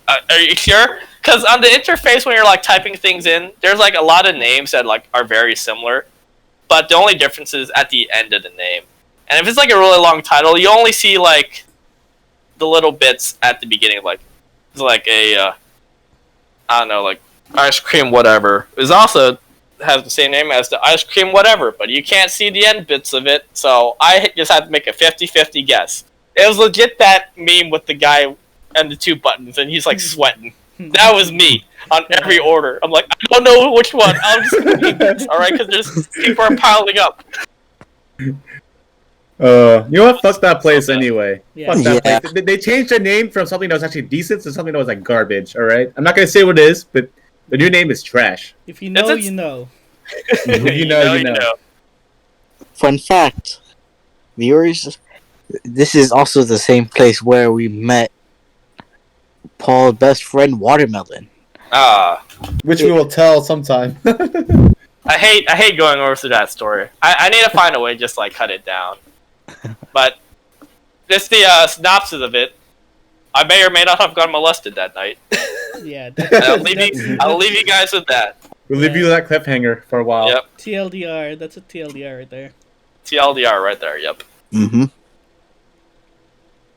are you sure? Because on the interface when you're like typing things in, there's like a lot of names that like are very similar, but the only difference is at the end of the name. And if it's like a really long title, you only see like the little bits at the beginning, like it's like a I don't know, like ice cream whatever. It also has the same name as the ice cream whatever, but you can't see the end bits of it, so I just had to make a 50-50 guess. It was legit that meme with the guy and the 2 buttons, and he's like sweating. That was me on every order. I'm like, I don't know which one. I'm just gonna guess, alright, because there's people are piling up. You know what? Fuck that place anyway. Yeah. Fuck that place. They changed the name from something that was actually decent to something that was like garbage. All right, I'm not gonna say what it is, but the new name is trash. If you know, you know. You know. Fun fact, viewers, this is also the same place where we met Paul's best friend, Watermelon. Which we will tell sometime. I hate going over through that story. I need to find a way just like cut it down. But just the synopsis of it, I may or may not have gotten molested that night. Yeah, I'll leave you guys with that. We'll leave you with that cliffhanger for a while. Yep. TLDR, that's a TLDR right there. TLDR right there, yep. Mm-hmm.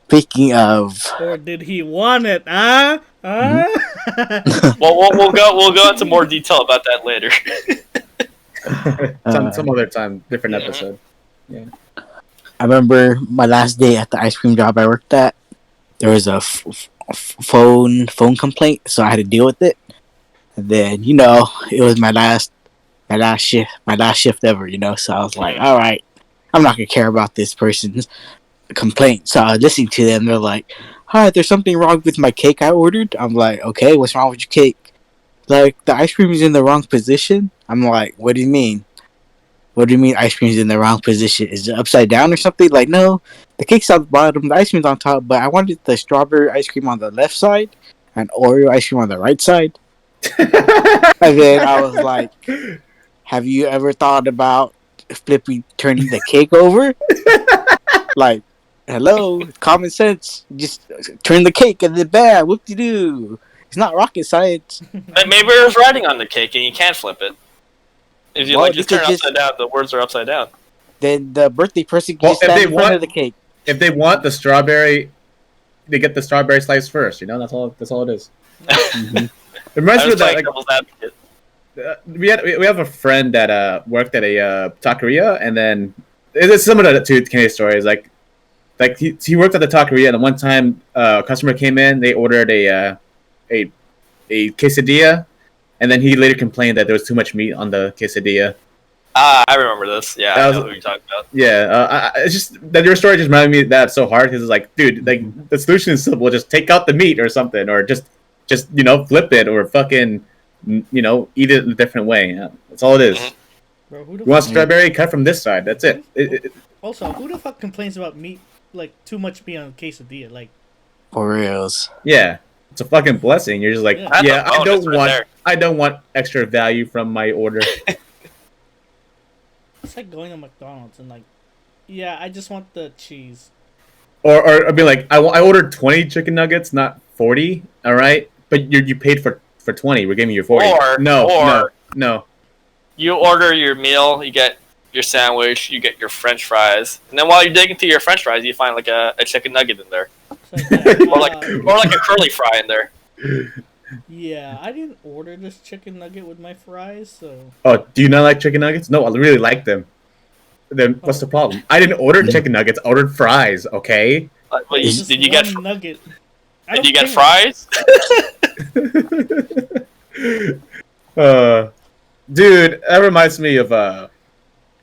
Speaking of... Or did he want it, huh? Well, we'll go into more detail about that later. some other time, different episode. Yeah. I remember my last day at the ice cream job I worked at. There was a phone complaint, so I had to deal with it. And then, you know, it was my last shift ever, you know. So I was like, all right, I'm not gonna care about this person's complaint. So I was listening to them. They're like, hi, there's something wrong with my cake I ordered. I'm like, okay, what's wrong with your cake? Like, the ice cream is in the wrong position. I'm like, what do you mean? What do you mean ice cream is in the wrong position? Is it upside down or something? Like, no, the cake's on the bottom, the ice cream's on top, but I wanted the strawberry ice cream on the left side and Oreo ice cream on the right side. And then I was like, have you ever thought about turning the cake over? Like, hello, common sense. Just turn the cake and then bam, whoop-de-doo. It's not rocket science. Maybe there's writing on the cake and you can't flip it. If you just turn it upside down, the words are upside down. Then the birthday person can stand in front of the cake. If they want the strawberry, they get the strawberry slice first. You know, that's all it is. Mm-hmm. It reminds me of that. We have a friend that worked at a taqueria, and then it's similar to Kenny's stories. Like he worked at the taqueria, and one time a customer came in, they ordered a quesadilla. And then he later complained that there was too much meat on the quesadilla. I remember this. Yeah, I know who you're talking about. Yeah, it's just that your story just reminded me of that so hard because it's like, dude, like the solution is simple: just take out the meat or something, or just flip it, or fucking eat it in a different way. Yeah, that's all it is. Mhm. Bro, who the You want fuck, strawberry? Cut from this side. That's it. also, who the fuck complains about meat, like, too much meat on quesadilla? Like, For reals. Yeah, it's a fucking blessing. You're just like, Yeah. yeah, That's a bonus right there. I don't want extra value from my order. it's like going to McDonald's and, like, yeah, I just want the cheese. or I'd be like, I ordered 20 chicken nuggets, not 40. All right, but you paid for 20. We're giving you 40. No. You order your meal, you get your sandwich, you get your French fries, and then while you're digging through your French fries, you find like a chicken nugget in there, It's like, or like a curly fry in there. yeah, I didn't order this chicken nugget with my fries, so. Oh, do you not like chicken nuggets? No, I really like them. Then what's the problem? I didn't order chicken nuggets. I ordered fries. Okay. But Just did you get one nugget? did you get fries? Dude, that reminds me of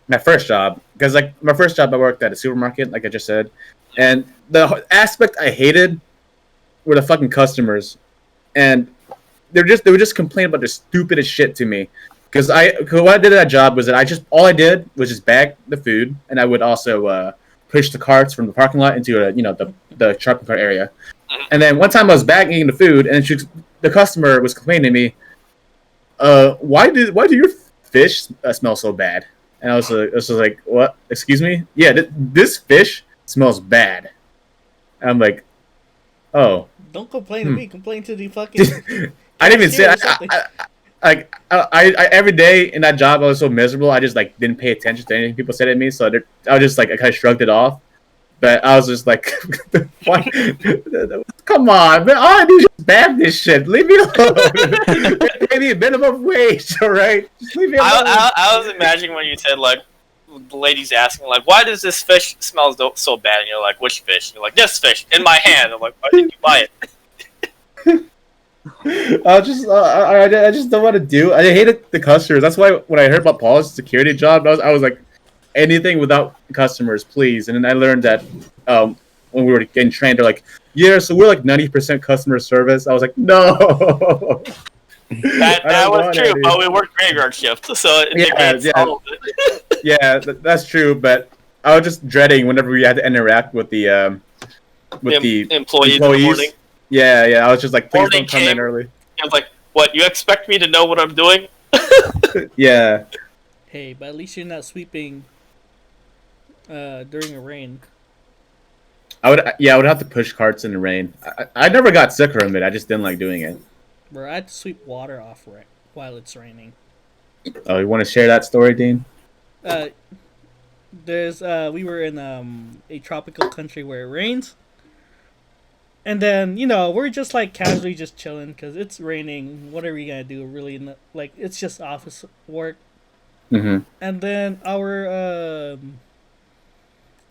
my first job, because like my first job I worked at a supermarket, like I just said, and the aspect I hated were the fucking customers, and they would just complain about the stupidest shit to me, because what I did at that job was that all I did was just bag the food, and I would also push the carts from the parking lot into the shopping cart area, and then one time I was bagging the food, and the customer was complaining to me, why do your fish smell so bad? And I was like, what? Excuse me? Yeah, this fish smells bad. And I'm like, oh. Don't complain to me. Complain to the fucking. I didn't even say. I every day in that job I was so miserable. I just like didn't pay attention to anything people said at me. So I was just like I kind of shrugged it off. But I was just like, why? Come on, man! All I do is just bag this shit. Leave me alone. Pay me minimum wage, all right? Just leave me alone. I was imagining when you said like the lady's asking like, why does this fish smell so bad? And you're like, which fish? And you're like, this fish in my hand. I'm like, why did you buy it? I just don't want to do. I hated the customers. That's why when I heard about Paul's security job, I was like, anything without customers, please. And then I learned that when we were getting trained, they're like, yeah, so we're like 90% customer service. I was like, no. That was true, but we worked graveyard shift, so that's true. But I was just dreading whenever we had to interact with the employees. In the morning. Yeah. I was just like, please don't come in early. I was like, what? You expect me to know what I'm doing? Yeah. Hey, but at least you're not sweeping during a rain. I would have to push carts in the rain. I never got sick from it. I just didn't like doing it. Bro, I had to sweep water off while it's raining. Oh, you want to share that story, Dean? We were in a tropical country where it rains. And then, we're just like casually just chilling because it's raining. What are we going to do? Really, it's just office work. Mm-hmm. And then our,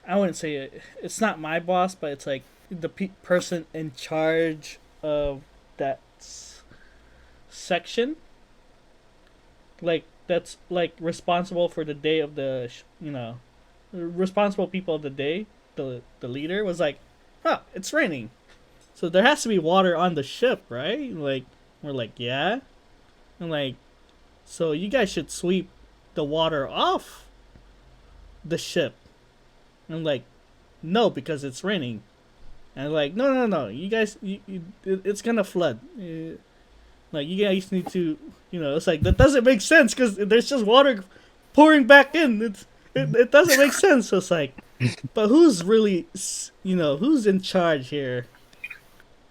I wouldn't say it. It's not my boss, but it's like the person in charge of that section. Like that's like responsible for the day of the, responsible people of the day. The leader was like, "Huh, it's raining, so there has to be water on the ship, right?" Like we're like, "Yeah," and like, so you guys should sweep the water off the ship. And I'm like, no, because it's raining. And I'm like, no, you guys, it's gonna flood. Like you guys need to, it's like that doesn't make sense because there's just water pouring back in. It doesn't make sense. So it's like, but who's really, who's in charge here?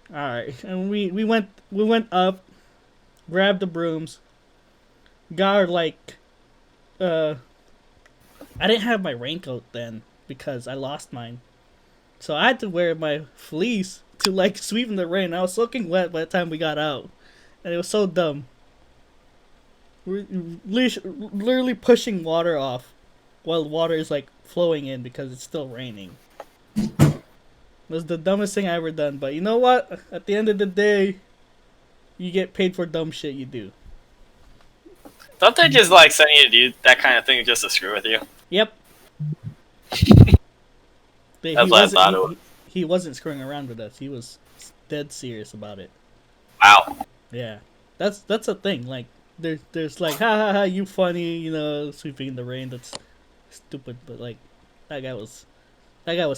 All right, and we went up, grabbed the brooms, got our like. I didn't have my raincoat then because I lost mine. So I had to wear my fleece to like sweep in the rain. I was soaking wet by the time we got out. And it was so dumb. We're literally pushing water off while water is like flowing in because it's still raining. It was the dumbest thing I ever done. But you know what? At the end of the day, you get paid for dumb shit you do. Don't they just like send you to do that kind of thing just to screw with you? Yep. That's what I thought it was. He wasn't screwing around with us. He was dead serious about it. Wow. Yeah. That's a thing. Like there's like ha ha ha, you funny, you know, sweeping in the rain. That's stupid, but like that guy was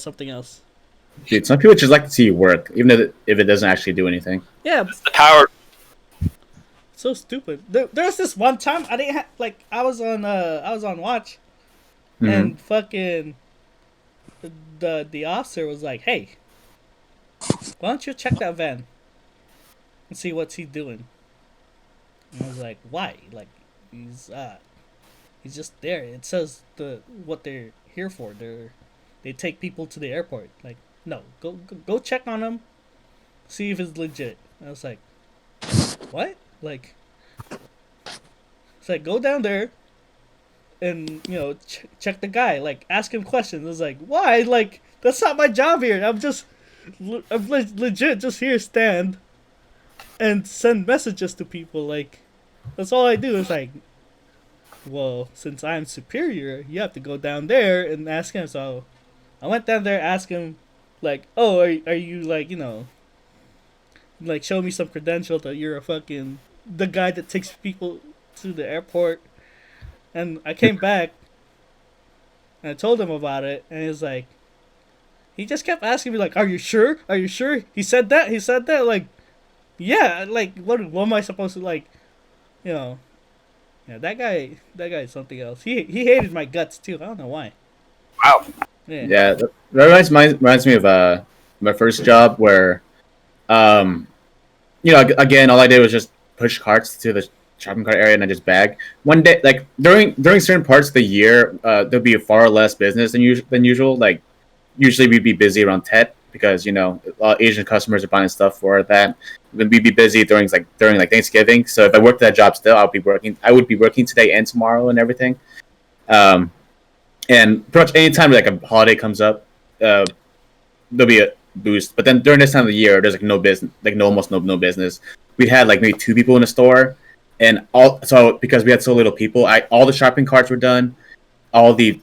something else. Dude, some people just like to see you work, even if it doesn't actually do anything. Yeah, It's the power. so stupid. There was this one time I didn't like I was on watch, and fucking the officer was like, "Hey, why don't you check that van and see what's he doing?" And I was like, "Why? Like he's just there. It says what they're here for. They take people to the airport. Like, no, go check on them, see if it's legit." And I was like, "What? Like, it's like go down there and check the guy. Like, ask him questions." I was like, "Why? Like, that's not my job here. I'm legit just here stand and send messages to people. Like, that's all I do." It's like, well, since I'm superior, you have to go down there and ask him. So I went down there, asked him, like, "Oh, are you like, like, show me some credential that you're the guy that takes people to the airport." And I came back and I told him about it, and he just kept asking me, like, "Are you sure? Are you sure? He said that? He said that?" Like, yeah, like, what am I supposed to, like, you know? Yeah, that guy is something else. He hated my guts too. I don't know why. Wow. Yeah, that reminds me of my first job where, again, all I did was just push carts to the shopping cart area and I just bag. One day, like during certain parts of the year, there'll be far less business than usual. Like usually we'd be busy around Tet because a lot of Asian customers are buying stuff for that. Then we'd be busy during Thanksgiving. So if I worked that job still, I would be working today and tomorrow and everything. And pretty much anytime like a holiday comes up, there'll be a boost. But then during this time of the year, there's like no business, almost no business. We had like maybe 2 people in the store, and because we had so little people, all the shopping carts were done, all the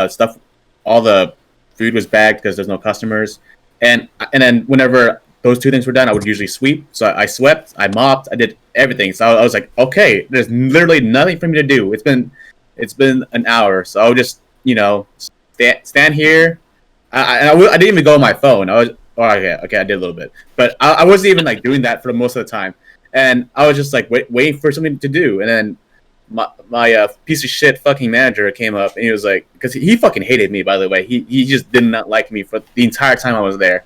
stuff, all the food was bagged because there's no customers, and then whenever those 2 things were done, I would usually sweep. So I swept, I mopped, I did everything. So I was like, okay, there's literally nothing for me to do. It's been an hour, so I would just stand here. I didn't even go on my phone. Okay, I did a little bit, but I wasn't even like doing that for most of the time. And I was just like waiting for something to do, and then my piece of shit fucking manager came up, and he was like, because he fucking hated me, by the way. He just did not like me for the entire time I was there.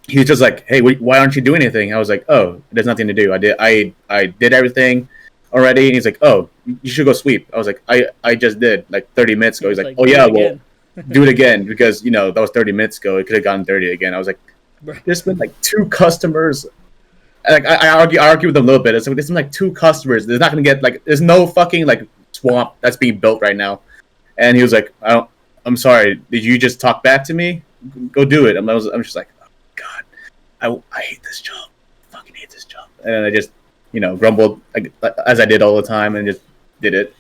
He was just like, "Hey, why aren't you doing anything?" I was like, "Oh, there's nothing to do. I did everything already." And he's like, "Oh, you should go sweep." I was like, I just did like 30 minutes ago. He's like, "Oh yeah, well, do it again because that was 30 minutes ago. It could have gotten 30 again." I was like, "There's been like 2 customers." Like I argue with them a little bit. It's like there's been like 2 customers. There's not gonna get like there's no fucking like swamp that's being built right now. And he was like, "I'm sorry. Did you just talk back to me? Go do it." I'm just like, "Oh God, I hate this job. I fucking hate this job." And I just grumbled as I did all the time and just did it.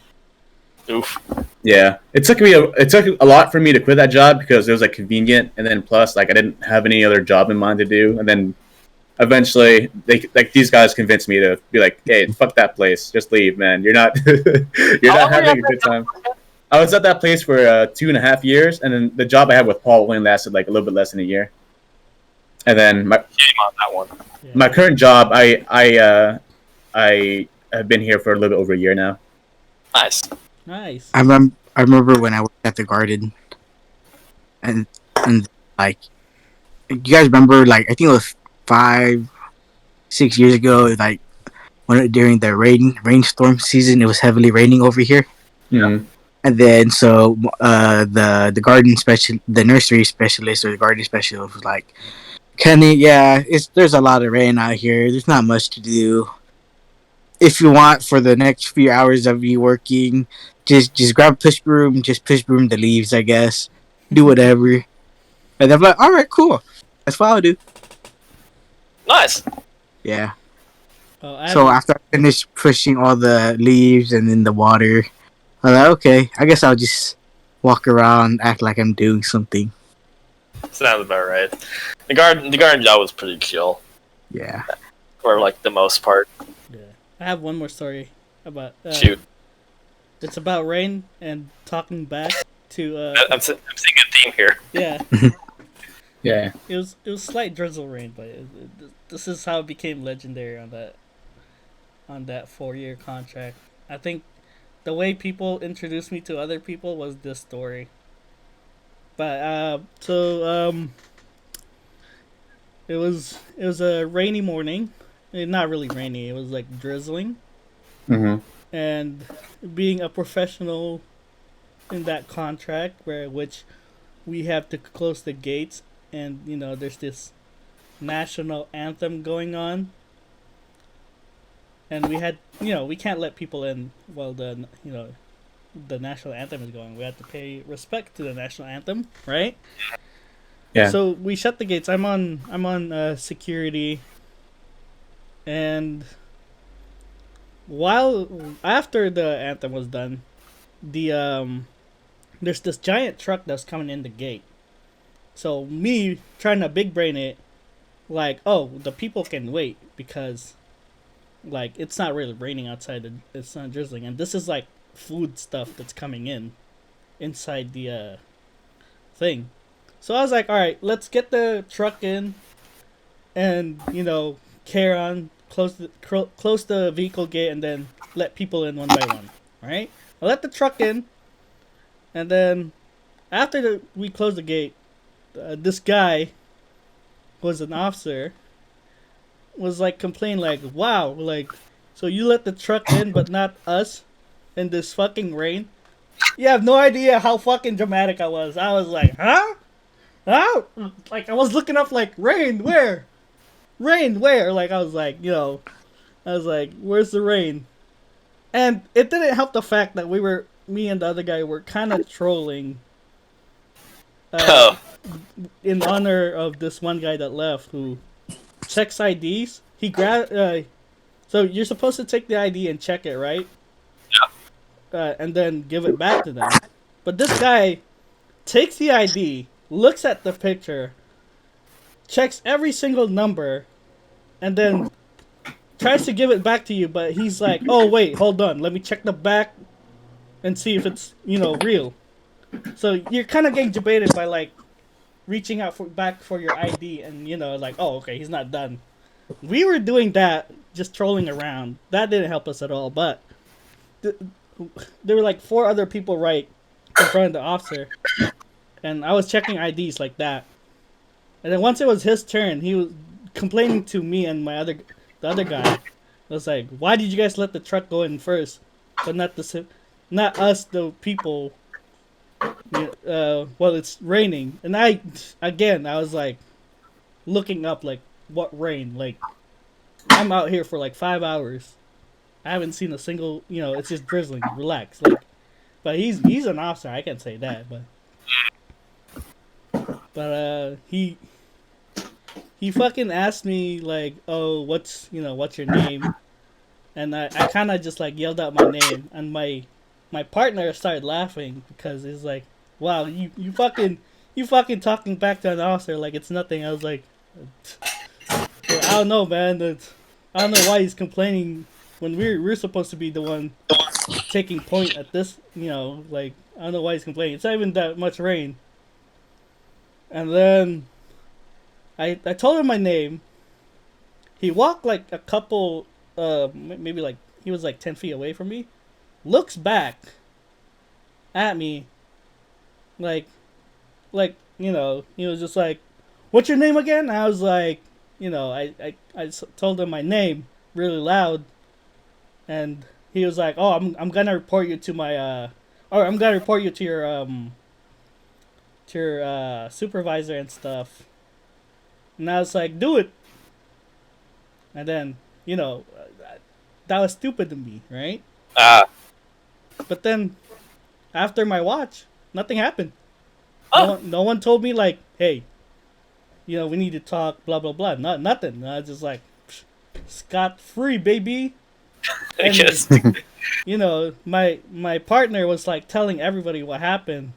Oof. Yeah, it took a lot for me to quit that job because it was like convenient, and then plus like I didn't have any other job in mind to do, and then eventually these guys convinced me to be like, "Hey, fuck that place, just leave, man. You're not having a good time." I was at that place for 2.5 years, and then the job I had with Paul only lasted like a little bit less than a year. And then on that one. my current job, I have been here for a little bit over a year now. Nice. I remember when I worked at the garden, and like, you guys remember, like, I think it was 5-6 years ago, like during the rainstorm season, it was heavily raining over here. Yeah. And then so the nursery specialist or the garden specialist was like, "Kenny, yeah, there's a lot of rain out here. There's not much to do. If you want, for the next few hours of you working, just grab a push broom, just push broom the leaves, I guess. Do whatever." And I'm like, "All right, cool. That's what I'll do." Nice. Yeah. So after I finished pushing all the leaves and then the water, I'm like, okay, I guess I'll just walk around, act like I'm doing something. Sounds about right. The garden job was pretty chill. Yeah. for like the most part. Yeah. I have one more story about. Shoot, It's about rain and talking back to. I'm seeing a theme here. Yeah. Yeah. It was slight drizzle rain, but this is how it became legendary on that 4-year contract. I think the way people introduced me to other people was this story. But it was a rainy morning. Not really rainy. It was like drizzling. Mm-hmm. And being a professional in that contract, which we have to close the gates, and there's this national anthem going on, and we can't let people in while the national anthem is going. We have to pay respect to the national anthem, right? Yeah. So we shut the gates. I'm on security, and after the anthem was done, there's this giant truck that's coming in the gate. So me trying to big brain it, like, oh, the people can wait because, like, it's not really raining outside. It's not drizzling, and this is like food stuff that's coming inside the thing. So I was like, all right, let's get the truck in, and carry on, close the vehicle gate, and then let people in one by one. Right? I let the truck in, and then after we closed the gate, this guy was an officer. Was like complaining like, wow, like, so you let the truck in but not us in this fucking rain? You have no idea how fucking dramatic I was. I was like, huh? Huh? Like, I was looking up like, rain where? Rain where? Like, I was like, where's the rain? And it didn't help the fact that me and the other guy were kind of trolling in honor of this one guy that left who checks IDs. He so you're supposed to take the ID and check it, right? Yeah. And then give it back to them. But this guy takes the ID, looks at the picture, checks every single number, and then tries to give it back to you, but he's like, oh, wait, hold on. Let me check the back and see if it's, real. So you're kind of getting debated by, like, reaching out back for your ID and, like, oh, okay, he's not done. We were doing that, just trolling around. That didn't help us at all, but there were, like, 4 other people right in front of the officer, and I was checking IDs like that. And then once it was his turn, he was complaining to me and the other guy. I was like, why did you guys let the truck go in first, but not us, the people? Well, it's raining, and I was like looking up like what rain. Like, I'm out here for like 5 hours. I haven't seen a single. It's just drizzling. Relax, like. But he's an officer. I can't say that, but he fucking asked me like, oh, what's your name? And I kind of just like yelled out my name, and my partner started laughing because he's like, wow, you fucking talking back to an officer like it's nothing. I was like, I don't know, man. I don't know why he's complaining when we're supposed to be the one taking point at this. Like, I don't know why he's complaining. It's not even that much rain. And then I told him my name. He walked like a couple, maybe like he was like 10 feet away from me. Looks back at me, like, he was just like, "What's your name again?" I was like, I told him my name really loud, and he was like, "Oh, I'm gonna report you to my or I'm gonna report you to your supervisor and stuff." And I was like, "Do it." And then that was stupid to me, right? But then, after my watch, nothing happened. No one told me like, "Hey, we need to talk." Blah blah blah. Nothing. I was just like, scot free, baby. And my partner was like telling everybody what happened,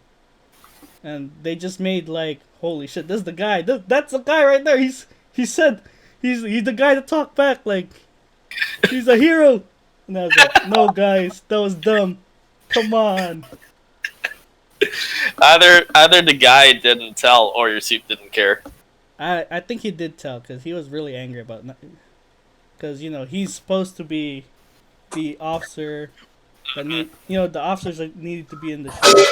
and they just made like, "Holy shit, this is the guy. That's the guy right there." He said he's the guy to talk back. Like, he's a hero. And I was like, no, guys, that was dumb. Come on. Either the guy didn't tell or your suit didn't care. I think he did tell because he was really angry about nothing. Because, he's supposed to be the officer that the officers that needed to be in the show.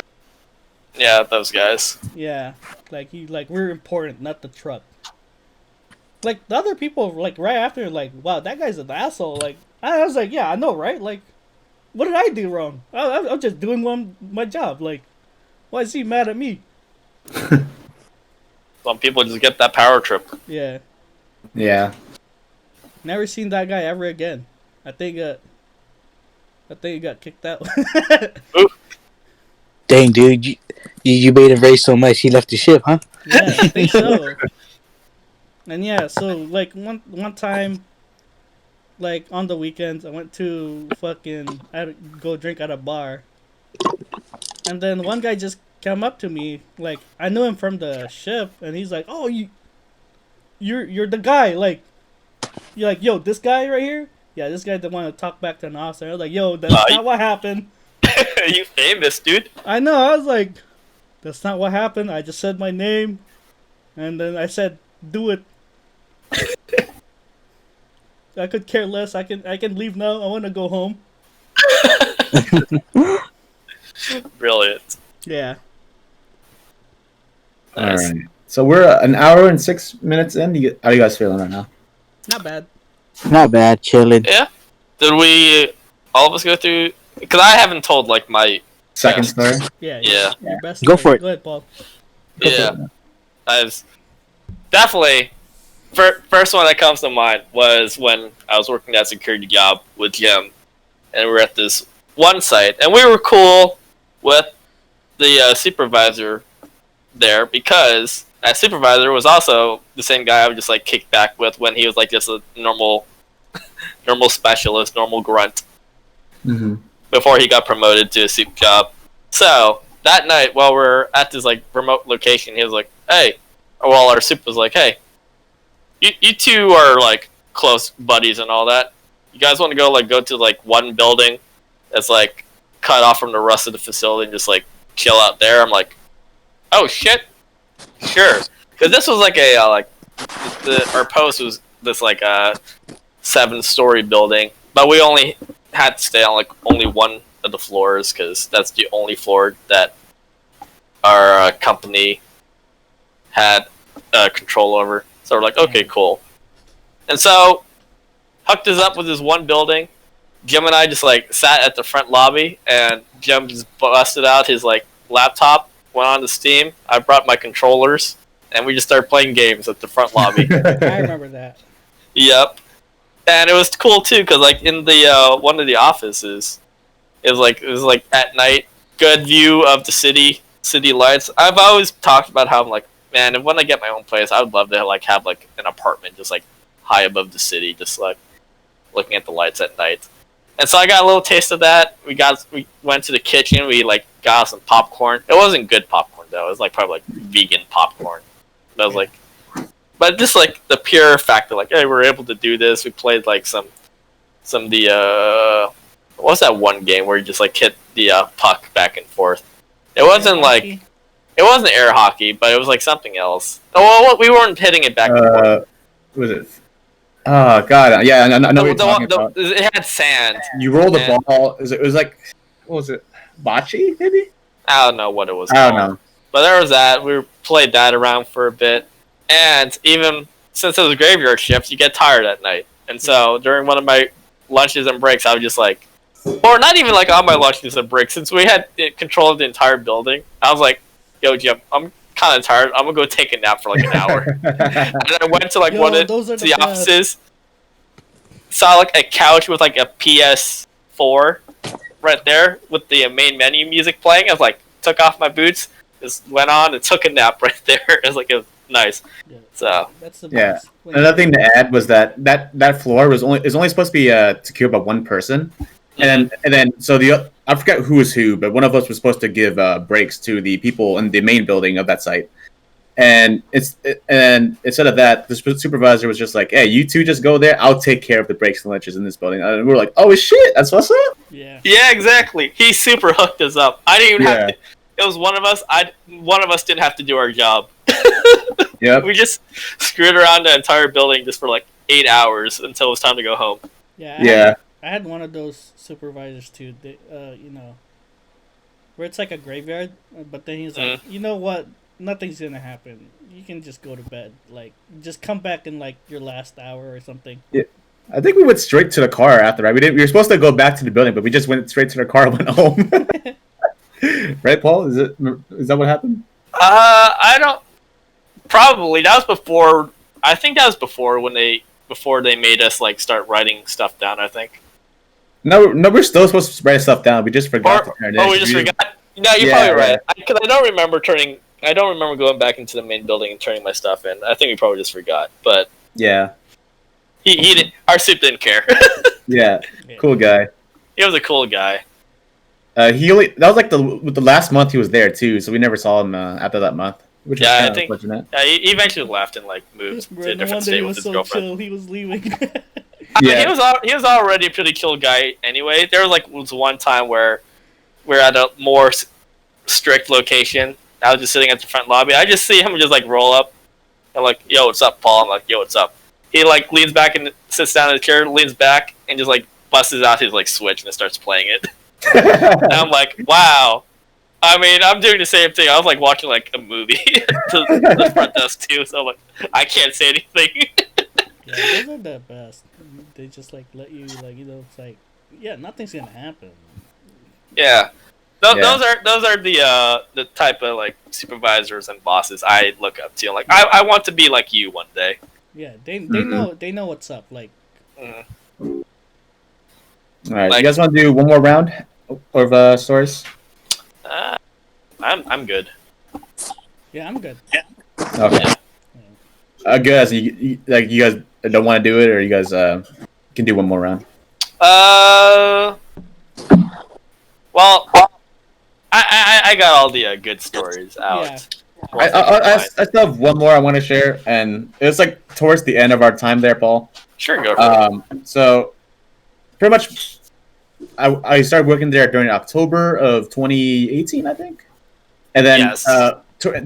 Yeah, those guys. Yeah, we're important, not the truck. Like the other people, like right after, like, wow, that guy's an asshole. Like I was like, yeah, I know, right? Like, what did I do wrong? I'm just doing my job. Like, why is he mad at me? Some people just get that power trip. Yeah. Yeah. Never seen that guy ever again. I think he got kicked out. Dang, dude, you made him race so much he left the ship, huh? Yeah, I think so. And yeah, so like one time, like on the weekends, I went to I had to go drink at a bar, and then one guy just came up to me, like I knew him from the ship, and he's like, "Oh, you're the guy, like, you're like, yo, this guy right here, yeah, this guy that wanted to talk back to an officer." I was like, "Yo, that's not what happened." You famous, dude. I know. I was like, "That's not what happened. I just said my name, and then I said, do it." I could care less. I can leave now. I want to go home. Brilliant. Yeah. Nice. All right. So we're an hour and 6 minutes in. How are you guys feeling right now? Not bad. Not bad, chilling. Yeah. Did we all of us go through? Because I haven't told like my Second story. Yeah. Yeah. Your best. Go for it. Go ahead, Paul. Yeah. I was definitely. First one that comes to mind was when I was working that security job with Jim, and we were at this one site, and we were cool with the supervisor there because that supervisor was also the same guy I would just like kick back with when he was like just a normal specialist, normal grunt, before he got promoted to a soup job. So that night, while we're at this like remote location, he was like, "Hey," while our soup was like, "Hey. You two are like close buddies and all that. You guys want to go to like one building that's like cut off from the rest of the facility and just like chill out there?" I'm like, "Oh shit, sure." Because this was like our post was this like 7-story building, but we only had to stay on like only one of the floors because that's the only floor that our company had control over. So we're like, okay, cool. And so, hooked us up with this one building. Jim and I just like sat at the front lobby, and Jim just busted out his like laptop, went on to Steam. I brought my controllers, and we just started playing games at the front lobby. I remember that. Yep. And it was cool too, because like in the one of the offices, it was like at night, good view of the city lights. I've always talked about how I'm like, man, and when I get my own place, I would love to like have like an apartment just like high above the city, just like looking at the lights at night. And so I got a little taste of that. We went to the kitchen. We like got some popcorn. It wasn't good popcorn though. It was like probably like vegan popcorn. But I was like, but just like the pure fact that like, hey, we were able to do this. We played like some what was that one game where you just like hit the puck back and forth? It wasn't like. It wasn't air hockey, but it was like something else. Oh, well, we weren't hitting it back and forth. Was it? Oh god, yeah, I know what you're talking about. It had sand. You roll the ball. It was like, what was it? Bocce, maybe? I don't know what it was. I don't know. But there was that. We played that around for a bit, and even since it was graveyard shifts, you get tired at night. And so during one of my lunches and breaks, I was just like, or not even like on my lunches and breaks, since we had control of the entire building, I was like, "Yo, Jim, I'm kind of tired. I'm gonna go take a nap for like an hour." And I went to like one of the offices, saw like a couch with like a PS4 right there with the main menu music playing. I was like, took off my boots, just went on and took a nap right there. It was nice. Yeah. So that's the best. Another thing to add was that floor was only supposed to be secured by one person, and then so I forget who was who, but one of us was supposed to give breaks to the people in the main building of that site. And instead of that, the supervisor was just like, "Hey, you two just go there. I'll take care of the breaks and lunches in this building." And we were like, "Oh shit, that's what's up." Yeah. Yeah, exactly. He super hooked us up. I didn't even have to. It was one of us. One of us didn't have to do our job. Yep. We just screwed around the entire building just for like 8 hours until it was time to go home. Yeah. I had one of those supervisors too. They, where it's like a graveyard, but then he's like, you know what? Nothing's gonna happen. You can just go to bed. Like, just come back in like your last hour or something. Yeah. I think we went straight to the car after, right? We were supposed to go back to the building, but we just went straight to the car and went home. Right, Paul? Is that what happened? I don't. Probably that was before. I think that was before they made us like start writing stuff down. I think. No, we're still supposed to write stuff down. We just forgot to turn it in. Oh, we just forgot. No, you're probably right. Because I don't remember going back into the main building and turning my stuff in. I think we probably just forgot. But yeah, he didn't. Our soup didn't care. Yeah, cool guy. He was a cool guy. That was like the last month he was there too, so we never saw him after that month. Which was kind of unfortunate. Yeah, he eventually left and like moved to a different state with his girlfriend. Chill, he was leaving. Yeah, he was already a pretty chill guy anyway. There was one time where we're at a more strict location. I was just sitting at the front lobby. I just see him just like roll up. I'm like, "Yo, what's up, Paul?" I'm like, "Yo, what's up?" He like leans back and sits down in his chair, leans back, and just like busts out his like Switch and starts playing it. And I'm like, "Wow." I mean, I'm doing the same thing. I was like watching like a movie to the front desk too, so I'm like, I can't say anything. Yeah, those are the best. They just like let you like it's like nothing's gonna happen. Yeah. Those are the type of like supervisors and bosses I look up to. Like I want to be like you one day. Yeah, they know what's up. Like. All right, you guys want to do one more round of stories? I'm good. Yeah, I'm good. Yeah. Okay. Good. As you guys don't want to do it, or you guys can do one more round. Well, I got all the good stories out. Yeah. I still have one more I want to share, and it's like towards the end of our time there, Paul. Sure, go for it. So, pretty much, I started working there during October of 2018, I think. And then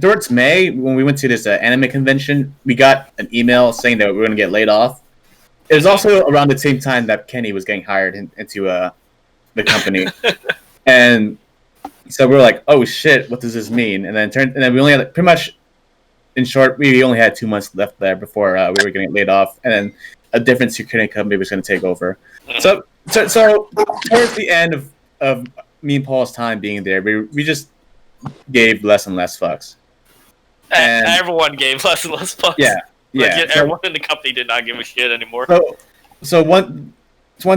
towards May, when we went to this anime convention, we got an email saying that we were going to get laid off. It was also around the same time that Kenny was getting hired into the company. And so we were like, "Oh shit, what does this mean?" And then we only had pretty much, in short, we only had 2 months left there before we were getting laid off, and then a different security company was going to take over. So towards the end of me and Paul's time being there, we just gave less and less fucks. And everyone gave less and less fucks. Yeah. Everyone in the company did not give a shit anymore. So one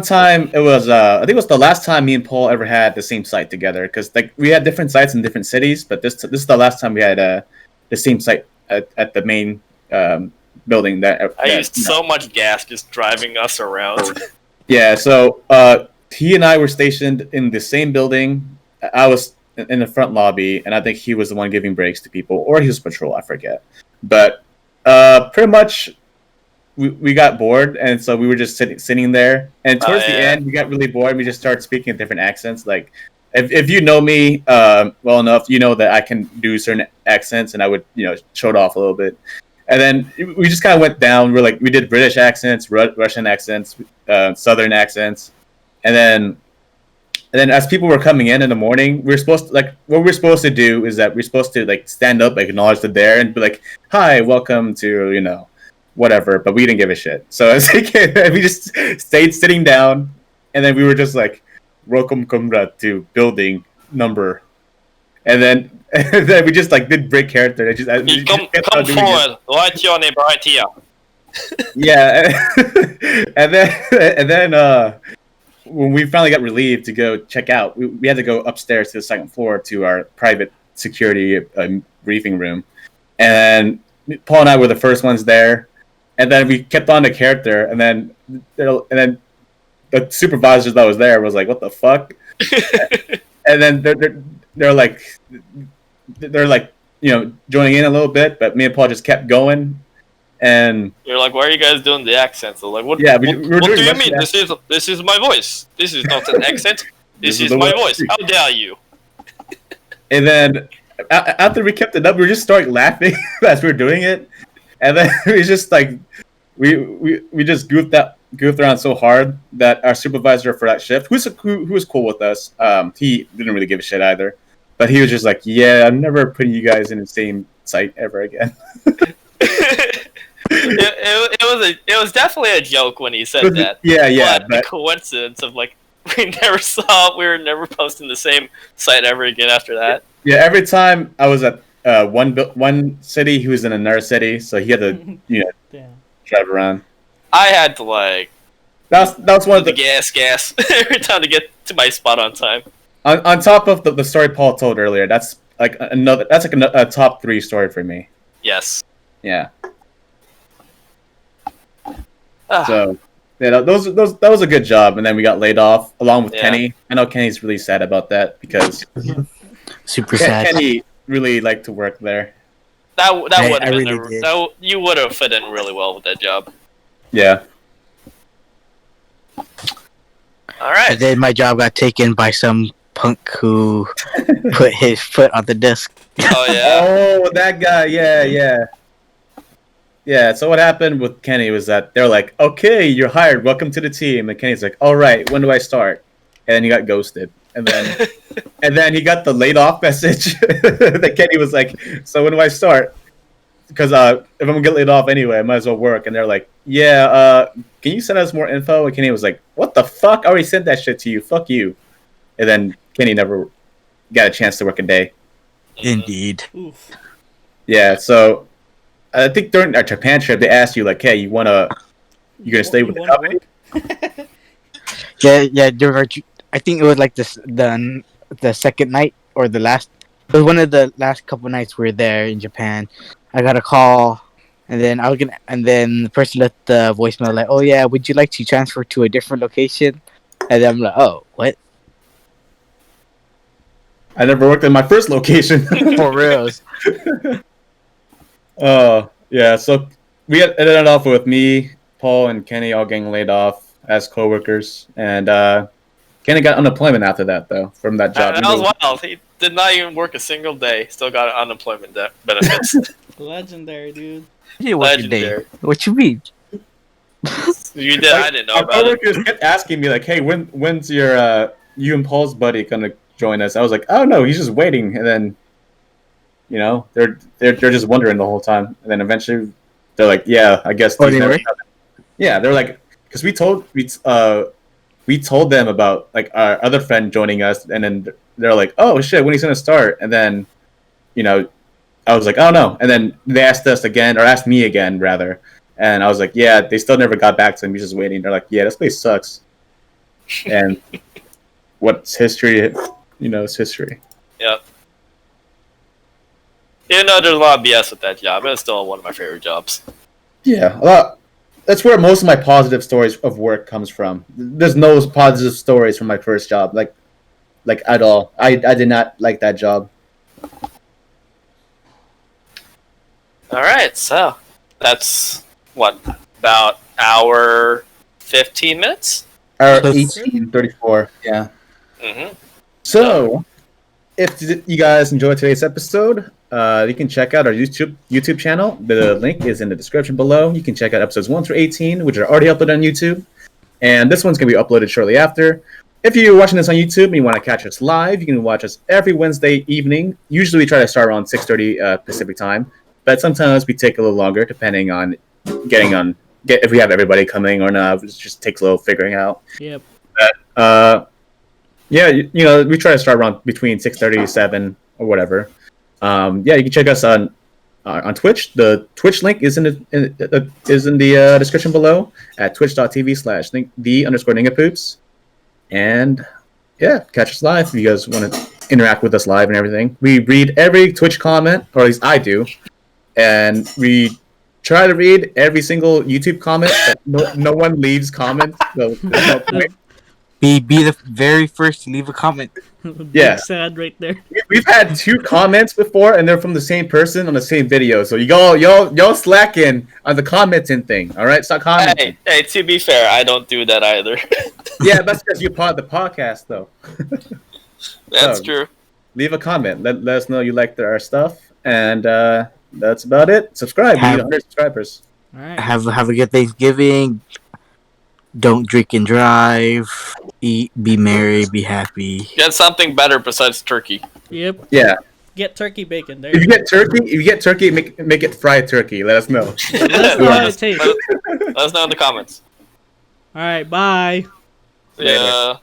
time it was I think it was the last time me and Paul ever had the same site together, because like we had different sites in different cities, but this is the last time we had the same site at the main building. I used so much gas just driving us around. Yeah, so he and I were stationed in the same building. I was in the front lobby, and I think he was the one giving breaks to people, or he was patrol, I forget. But pretty much we got bored, and so we were just sitting there. And towards the end, we got really bored, and we just started speaking in different accents. Like, if you know me well enough, you know that I can do certain accents, and I would, show it off a little bit. And then we just kind of went down. We did British accents, Russian accents, Southern accents, and then as people were coming in the morning, what we're supposed to do is that we're supposed to stand up, acknowledge they're there, and be like, "Hi, welcome to whatever." But we didn't give a shit. So we just stayed sitting down, and then we were just like, "Welcome, comrade, to building number," and then we just did break character. Come forward. What's your name right here? Yeah, and then when we finally got relieved to go check out, we had to go upstairs to the second floor to our private security briefing room, and Paul and I were the first ones there, and then we kept on the character, and then the supervisor that was there was like, "What the fuck?" And then they're like, joining in a little bit, but me and Paul just kept going. And you're like, why are you guys doing the accents? They're like, what? Yeah, what do you mean? This is my voice. This is not an accent. This is my voice. How dare you? And then after we kept it up, we just started laughing as we were doing it, and then we just like we just goofed around so hard that our supervisor for that shift, who was cool with us, he didn't really give a shit either, but he was just like, yeah, I'm never putting you guys in the same site ever again. It was definitely a joke when he said that. Yeah. But the coincidence of like we were never posting the same site ever again after that. Yeah, every time I was at one city, he was in another city, so he had to drive around. I had to like that was one of the gas every time to get to my spot on time. On top of the story Paul told earlier, that's like a top 3 story for me. Yes. Yeah. So, yeah, that was a good job, and then we got laid off along with Kenny. I know Kenny's really sad about that because super sad. Kenny really liked to work there. That would have been you would have fit in really well with that job. Yeah. All right. And then my job got taken by some punk who put his foot on the disc. Oh yeah. Oh, that guy. Yeah. Yeah, so what happened with Kenny was that they're like, okay, you're hired, welcome to the team. And Kenny's like, all right, when do I start? And then he got ghosted. And then he got the laid off message that Kenny was like, so when do I start? Because if I'm going to get laid off anyway, I might as well work. And they're like, yeah, can you send us more info? And Kenny was like, what the fuck? I already sent that shit to you. Fuck you. And then Kenny never got a chance to work a day. Indeed. Oof. Yeah, so I think during our Japan trip, they asked you like, "Hey, you're gonna stay with the company?" Yeah. I think it was like the second night or the last. It was one of the last couple nights we were there in Japan. I got a call, and then the person left the voicemail like, "Oh yeah, would you like to transfer to a different location?" And then I'm like, "Oh, what?" I never worked in my first location. For reals. Oh, yeah. So we ended off with me, Paul, and Kenny all getting laid off as coworkers, and Kenny got unemployment after that, though, from that job. That was wild. He did not even work a single day. Still got unemployment benefits. Legendary, dude. Legendary. What you mean? You did. I didn't know our about it. coworkers kept asking me like, "Hey, when's your you and Paul's buddy gonna join us?" I was like, "Oh no, he's just waiting," and then. They're just wondering the whole time, and then eventually they're like, "Yeah, I guess." Yeah, they're like, because we told them about like our other friend joining us, and then they're like, "Oh shit, when he's gonna start?" And then, I was like, "Oh no," and then they asked me again rather, and I was like, "Yeah," they still never got back to him. He's just waiting. They're like, "Yeah, this place sucks," and what's history? It's history. Yep. There's a lot of BS with that job. It's still one of my favorite jobs. Yeah, that's where most of my positive stories of work comes from. There's no positive stories from my first job, like at all. I did not like that job. All right, so that's what, about hour 15 minutes? Hour 18:34. Yeah. Mm-hmm. So, if you guys enjoyed today's episode, you can check out our YouTube channel. The link is in the description below. You can check out episodes 1 through 18, which are already uploaded on YouTube. And this one's going to be uploaded shortly after. If you're watching this on YouTube and you want to catch us live, you can watch us every Wednesday evening. Usually we try to start around 6:30 Pacific time. But sometimes we take a little longer depending on if we have everybody coming or not. It just takes a little figuring out. Yep. But, we try to start around between 6:30 and 7 or whatever. You can check us on Twitch. The Twitch link is in the description below at twitch.tv/the_Nincompoops. And catch us live if you guys want to interact with us live and everything. We read every Twitch comment, or at least I do, and we try to read every single YouTube comment. But no one leaves comments, so there's no point. Be the very first to leave a comment. Big Yeah. sad right there. We've had 2 comments before, and they're from the same person on the same video. So y'all slacking on the commenting thing. All right, stop commenting. Hey, to be fair, I don't do that either. Yeah, that's because you're part of the podcast, though. That's So, true. Leave a comment. Let us know you like our stuff, and that's about it. Subscribe. We need 100 subscribers. All right. Have a good Thanksgiving. Don't drink and drive. Eat. Be merry. Be happy. Get something better besides turkey. Yep. Yeah. Get turkey bacon. There If you you get turkey, make it fried turkey. Let us know. go. Let us know how it tastes. Let us know in the comments. All right. Bye. Later. Yeah.